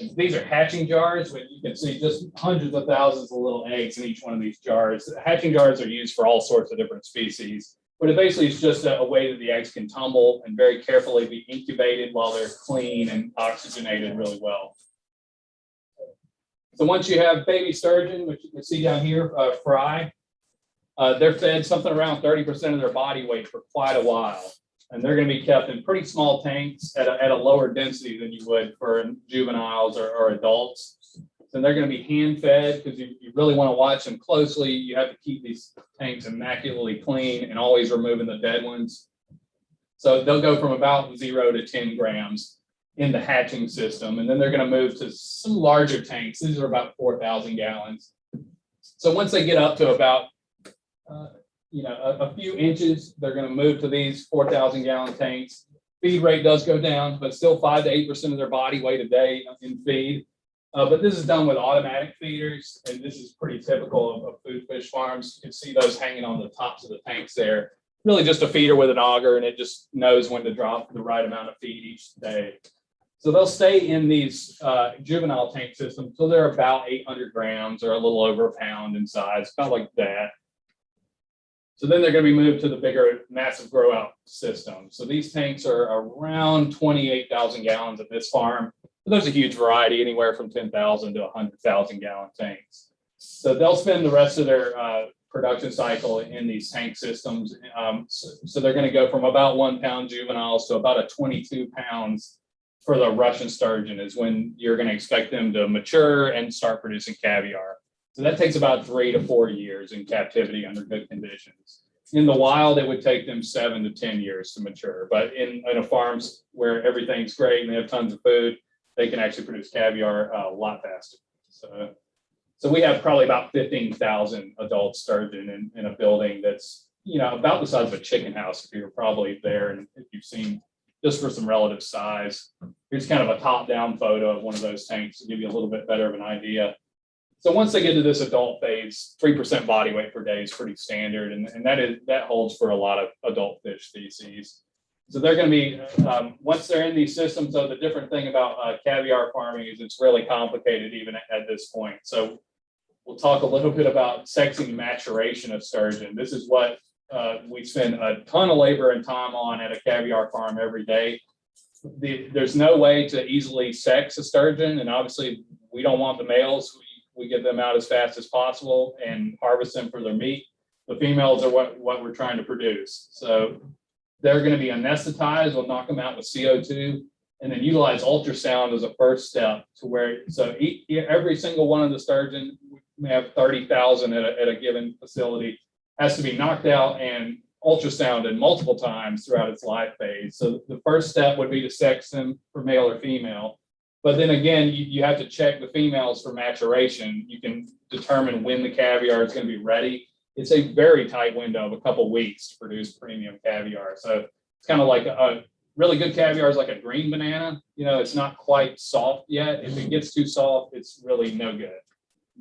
And these are hatching jars, but you can see just hundreds of thousands of little eggs in each one of these jars. Hatching jars are used for all sorts of different species, but it basically is just a way that the eggs can tumble and very carefully be incubated while they're clean and oxygenated really well. So once you have baby sturgeon, which you can see down here, fry, they're fed something around 30% of their body weight for quite a while. And they're going to be kept in pretty small tanks at a lower density than you would for juveniles or adults. So they're going to be hand fed because you really want to watch them closely. You have to keep these tanks immaculately clean and always removing the dead ones. So they'll go from about 0 to 10 grams in the hatching system. And then they're going to move to some larger tanks. These are about 4,000 gallons. So once they get up to about a few inches, they're going to move to these 4,000 gallon tanks. Feed rate does go down, but still 5 to 8% of their body weight a day in feed. But this is done with automatic feeders, and this is pretty typical of food fish farms. You can see those hanging on the tops of the tanks there. Really just a feeder with an auger, and it just knows when to drop the right amount of feed each day. So they'll stay in these juvenile tank systems until they're about 800 grams or a little over a pound in size, about like that. So then they're going to be moved to the bigger, massive grow out system. So these tanks are around 28,000 gallons at this farm. But there's a huge variety, anywhere from 10,000 to 100,000 gallon tanks. So they'll spend the rest of their production cycle in these tank systems. So they're going to go from about 1 pound juveniles to about a 22 pounds for the Russian sturgeon is when you're going to expect them to mature and start producing caviar. So that takes about 3 to 4 years in captivity under good conditions. In the wild, it would take them 7 to 10 years to mature. But in a farms where everything's great and they have tons of food, they can actually produce caviar a lot faster. So we have probably about 15,000 adult sturgeon in a building that's about the size of a chicken house. If you're probably there, and if you've seen, just for some relative size, here's kind of a top-down photo of one of those tanks to give you a little bit better of an idea. So once they get to this adult phase, 3% body weight per day is pretty standard, and that holds for a lot of adult fish species. So they're going to be, once they're in these systems, though, the different thing about caviar farming is it's really complicated even at this point. So we'll talk a little bit about sexing and maturation of sturgeon. This is what we spend a ton of labor and time on at a caviar farm every day. There's no way to easily sex a sturgeon, and obviously we don't want the males. We get them out as fast as possible and harvest them for their meat. The females are what we're trying to produce. So they're going to be anesthetized. We'll knock them out with CO2 and then utilize ultrasound as a first step to where, so every single one of the sturgeon, we have 30,000 at a given facility, has to be knocked out and ultrasounded multiple times throughout its life phase. So the first step would be to sex them for male or female. But then again, you have to check the females for maturation. You can determine when the caviar is going to be ready. It's a very tight window of a couple weeks to produce premium caviar. So it's kind of like a really good caviar is like a green banana. It's not quite soft yet. If it gets too soft, it's really no good.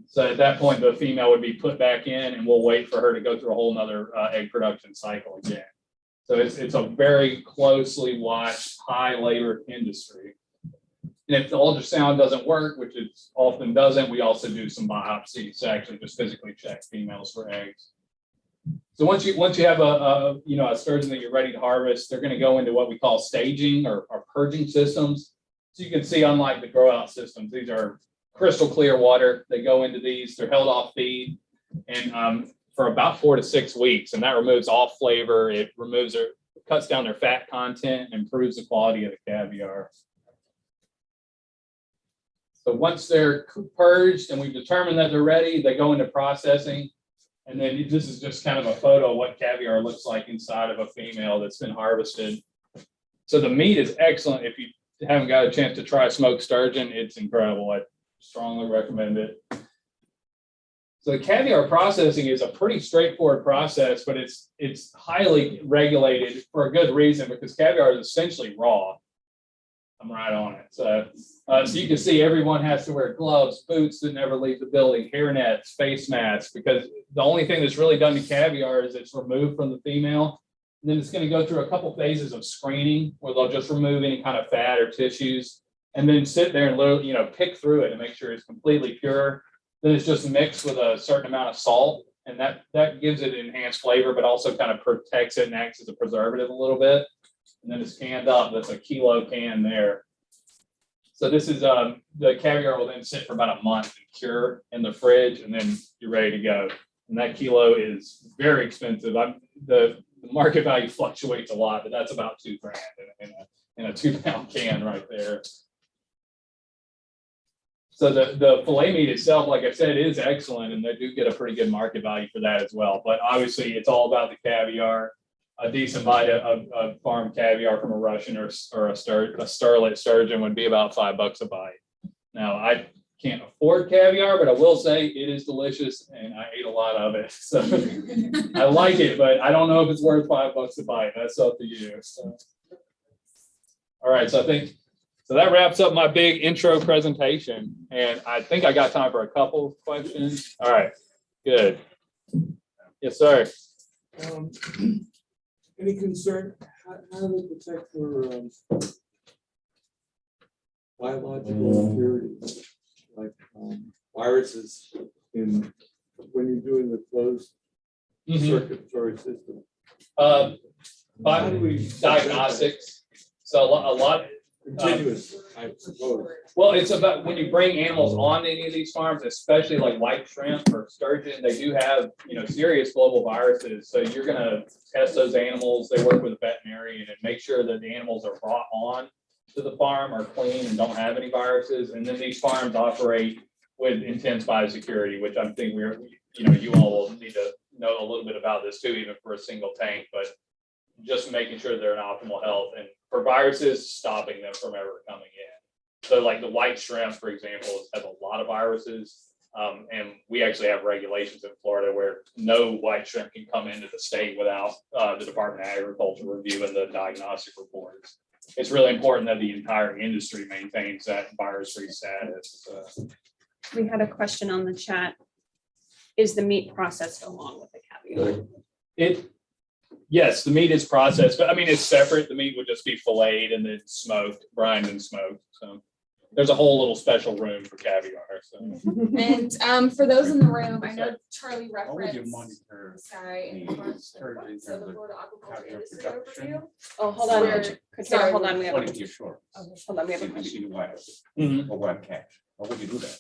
So at that point, the female would be put back in, and we'll wait for her to go through a whole nother egg production cycle again. So it's a very closely watched, high labor industry. And if the ultrasound doesn't work, which it often doesn't, we also do some biopsies to actually just physically check females for eggs. So once you have a sturgeon that you're ready to harvest, they're going to go into what we call staging or purging systems. So you can see, unlike the grow out systems, these are crystal clear water. They go into these, they're held off feed, and for about 4 to 6 weeks, and that removes all flavor. It cuts down their fat content, and improves the quality of the caviar. So once they're purged and we've determined that they're ready, they go into processing. And then this is just kind of a photo of what caviar looks like inside of a female that's been harvested. So the meat is excellent. If you haven't got a chance to try smoked sturgeon, it's incredible. I strongly recommend it. So the caviar processing is a pretty straightforward process, but it's highly regulated for a good reason, because caviar is essentially raw. I'm right on it. So you can see everyone has to wear gloves, boots that never leave the building, hair nets, face masks, because the only thing that's really done to caviar is it's removed from the female. And then it's going to go through a couple phases of screening where they'll just remove any kind of fat or tissues. and then sit there and literally, you know, pick through it and make sure it's completely pure. Then it's just mixed with a certain amount of salt, and that gives it enhanced flavor, but also kind of protects it and acts as a preservative a little bit. And then it's canned up. That's a kilo can there. So this is the caviar will then sit for about a month and cure in the fridge, and then you're ready to go. And that kilo is very expensive. The market value fluctuates a lot, but that's about $2 grand in a 2-pound can right there. So the filet meat itself, like I said, is excellent, and they do get a pretty good market value for that as well. But obviously, it's all about the caviar. A decent bite of farm caviar from a Russian or a sterlet sturgeon would be about $5 a bite. Now, I can't afford caviar, but I will say it is delicious, and I ate a lot of it. So I like it, but I don't know if it's worth $5 a bite. That's up to you. So. All right, so I think so that wraps up my big intro presentation, and I think I got time for a couple of questions. All right, good. Yes, sir. Any concern, how do they protect for biological impurities, like viruses in, when you're doing the closed circulatory system? By diagnostics. So a lot. Continuous, I suppose. Well, it's about when you bring animals on any of these farms, especially like white shrimp or sturgeon, they do have, you know, serious global viruses. So you're going to test those animals. They work with a veterinarian and make sure that the animals are brought on to the farm are clean and don't have any viruses. And then these farms operate with intense biosecurity, which I think you all will need to know a little bit about this too, even for a single tank, but just making sure they're in optimal health, and for viruses, stopping them from ever coming in. So like the white shrimp, for example, has a lot of viruses. And we actually have regulations in Florida where no white shrimp can come into the state without the Department of Agriculture reviewing the diagnostic reports. It's really important that the entire industry maintains that virus-free status. We had a question on the chat. Is the meat processed along with the caviar? Yes, the meat is processed, but I mean, it's separate. The meat would just be filleted and then smoked, brined and smoked. So there's a whole little special room for caviar. So. And for those in the room, I know Charlie How would you referenced monitor this guy in the front. sturgeon in So the terms of Florida Aquaculture caviar Industry production? overview. Oh, hold on. Where- Sarah, hold on. We have Quality assurance? hold on. We have a In question. the wild Mhm. or wild catch? How would you do that?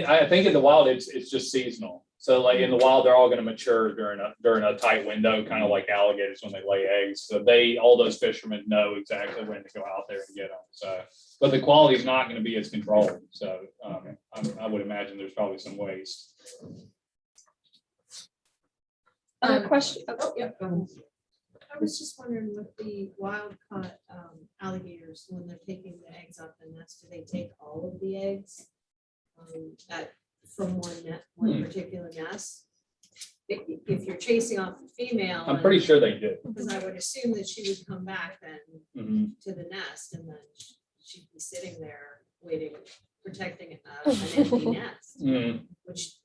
I think in the wild, it's just seasonal. So like in the wild, they're all going to mature during a tight window, kind of like alligators when they lay eggs. So all those fishermen know exactly when to go out there and get them. So, but the quality is not going to be as controlled. So I would imagine there's probably some waste. Other question? Oh, yeah, go ahead. I was just wondering with the wild caught alligators, when they're taking the eggs off the nest, do they take all of the eggs from one particular nest? If you're chasing off the female. I'm pretty sure they do. Because I would assume that she would come back then Mhm. to the nest, and then she'd be sitting there waiting, protecting an empty nest, Mhm. which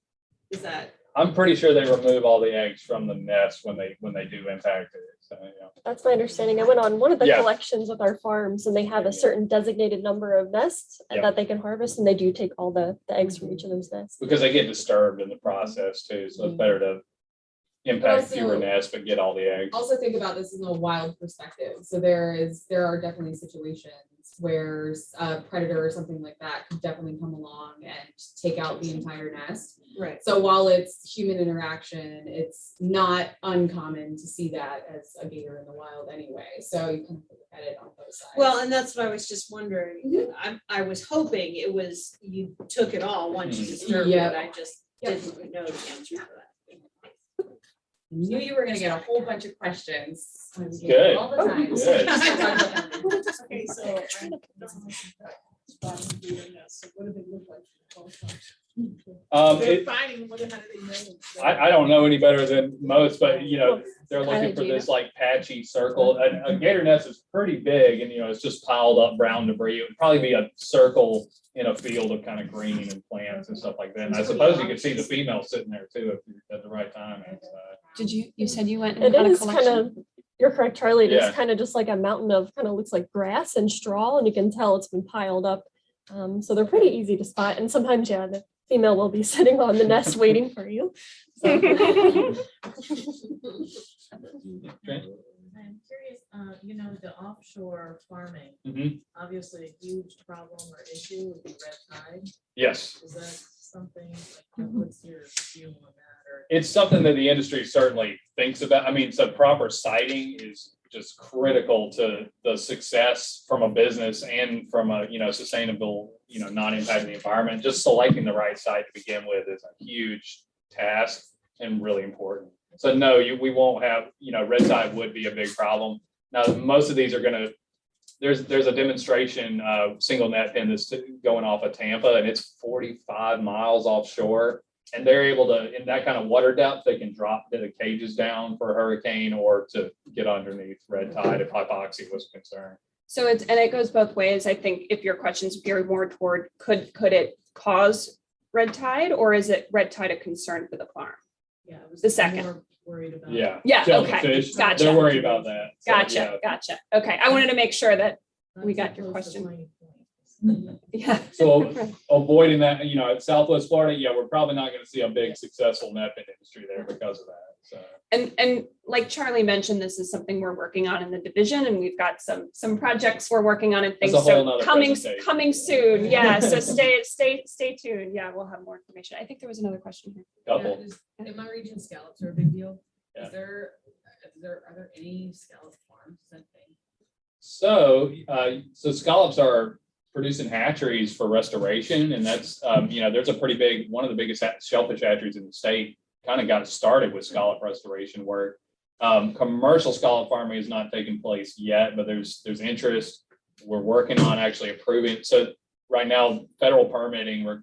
is that. I'm pretty sure they remove all the eggs from the nest when they do impact it. So, That's my understanding. I went on one of the Yeah. collections with our farms and they have a certain designated number of nests Yeah. that they can harvest, and they do take all the eggs from each of those nests. because they get disturbed in the process too. So it's better to impact also- fewer nests, but get all the eggs. Also think about this in a wild perspective. So there are definitely situations where a predator or something like that could definitely come along and take out the entire nest. Right. So while it's human interaction, it's not uncommon to see that as a gator in the wild anyway. So you can look at it on both sides. Well, and that's what I was just wondering. I was hoping it was, you took it all once you disturbed it. Yeah. I just didn't know the answer to that. I knew you were gonna get a whole bunch of questions. I was Good. getting all the time. Good. Okay, so. What do they look like? It- Finding, how do they know? I don't know any better than most, but they're looking Kinda for do. this like patchy circle. A gator nest is pretty big, and it's just piled up brown debris. It would probably be a circle in a field of kind of green and plants and stuff like that. And I suppose you could see the female sitting there too if you're at the right time. Did you said you went and It had a is kind collection? of, you're correct, Charlie. It Yeah. is kind of just like a mountain of kind of looks like grass and straw, and you can tell it's been piled up So they're pretty easy to spot. And sometimes, yeah, the female will be sitting on the nest waiting for you. So- I'm curious, the offshore farming, Mhm. obviously a huge problem or issue would be red tide. Yes. Is that something, like, what's your view on that? Or It's something that the industry certainly thinks about. I mean, so proper siting is just critical to the success from a business and from a, sustainable, not impacting the environment. Just selecting the right site to begin with is a huge task and really important. So no, we won't have, red tide would be a big problem. Now, most of these are gonna, there's a demonstration, single net pin that's going off of Tampa, and it's 45 miles offshore. And they're able to, in that kind of water depth, they can drop the cages down for a hurricane or to get underneath red tide if hypoxia was a concern. So and it goes both ways. I think if your question's geared more toward, could it cause red tide, or is it red tide a concern for the farm? Yeah, I was The second. more worried about. Yeah. Yeah, okay, Shellfish, gotcha. They're worried about that. So, yeah. Gotcha. Okay, I wanted to make sure that, Not We too got your close to question. Pine Point. yeah. So avoiding that, at Southwest Florida, yeah, we're probably not going to see a big successful net pin industry there because of that. So. And like Charlie mentioned, this is something we're working on in the division, and we've got some projects we're working on and things. That's a whole So nother coming presentation. soon. Yeah. So stay tuned. Yeah, we'll have more information. I think there was another question here. Couple. In my region, scallops are a big deal. Yeah. Are there any scallop farms? Is that thing? So scallops are producing hatcheries for restoration, and that's, there's a pretty big, one of the biggest shellfish hatcheries in the state kind of got started with scallop restoration work. Commercial scallop farming has not taken place yet, but there's interest. We're working on actually approving. So right now, federal permitting,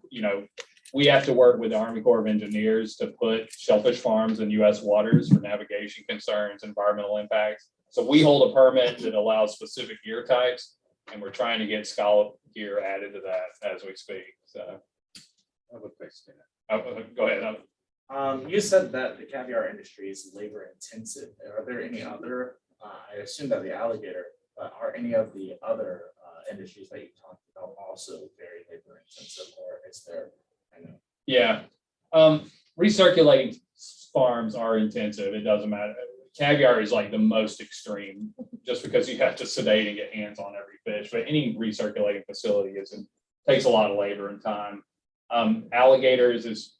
we have to work with the Army Corps of Engineers to put shellfish farms in US waters for navigation concerns, environmental impacts. So we hold a permit that allows specific gear types, and we're trying to get scallop gear added to that as we speak. So I have a question. go ahead. You said that the caviar industry is labor intensive. Are there any other, I assume that the alligator, are any of the other industries that you talked about also very labor intensive, or is there, I know? Yeah. Recirculating farms are intensive. It doesn't matter. Caviar is like the most extreme just because you have to sedate and get hands on every fish, but any recirculating facility takes a lot of labor and time. Alligators is,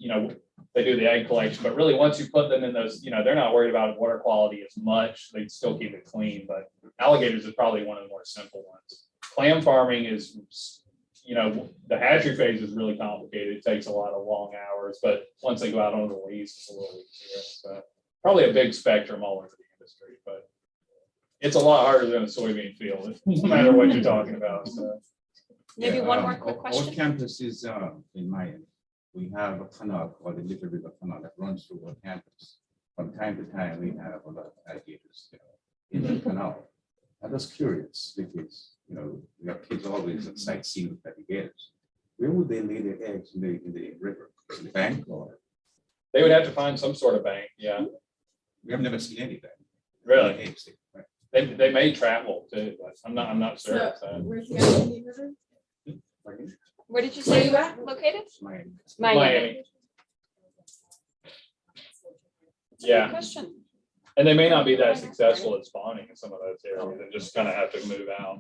they do the egg collection, but really once you put them in those, they're not worried about water quality as much. They still keep it clean, but alligators is probably one of the more simple ones. Clam farming is, the hatchery phase is really complicated. It takes a lot of long hours, but once they go out on the lease, it's a little easier. So probably a big spectrum all over the industry, but it's a lot harder than a soybean field, no matter what you're talking about. So. Maybe one more quick Our question. campus is in Miami. We have a tunnel called the Little River Tunnel that runs through our campus. From time to time, we have a lot of alligators in the canal. I'm just curious because, we have kids always at sightseeing with alligators. Where would they lay their eggs in the river? In the bank, or? They would have to find some sort of bank. Yeah, We have never seen anything. really. Eggs, right? They may travel too, but I'm not sure. So. Where's the Allegheny River? Pardon? Where did you say you were located? Miami. Miami. That's a good Yeah. question. And they may not be that successful at spawning in some of those areas and just kind of have to move out.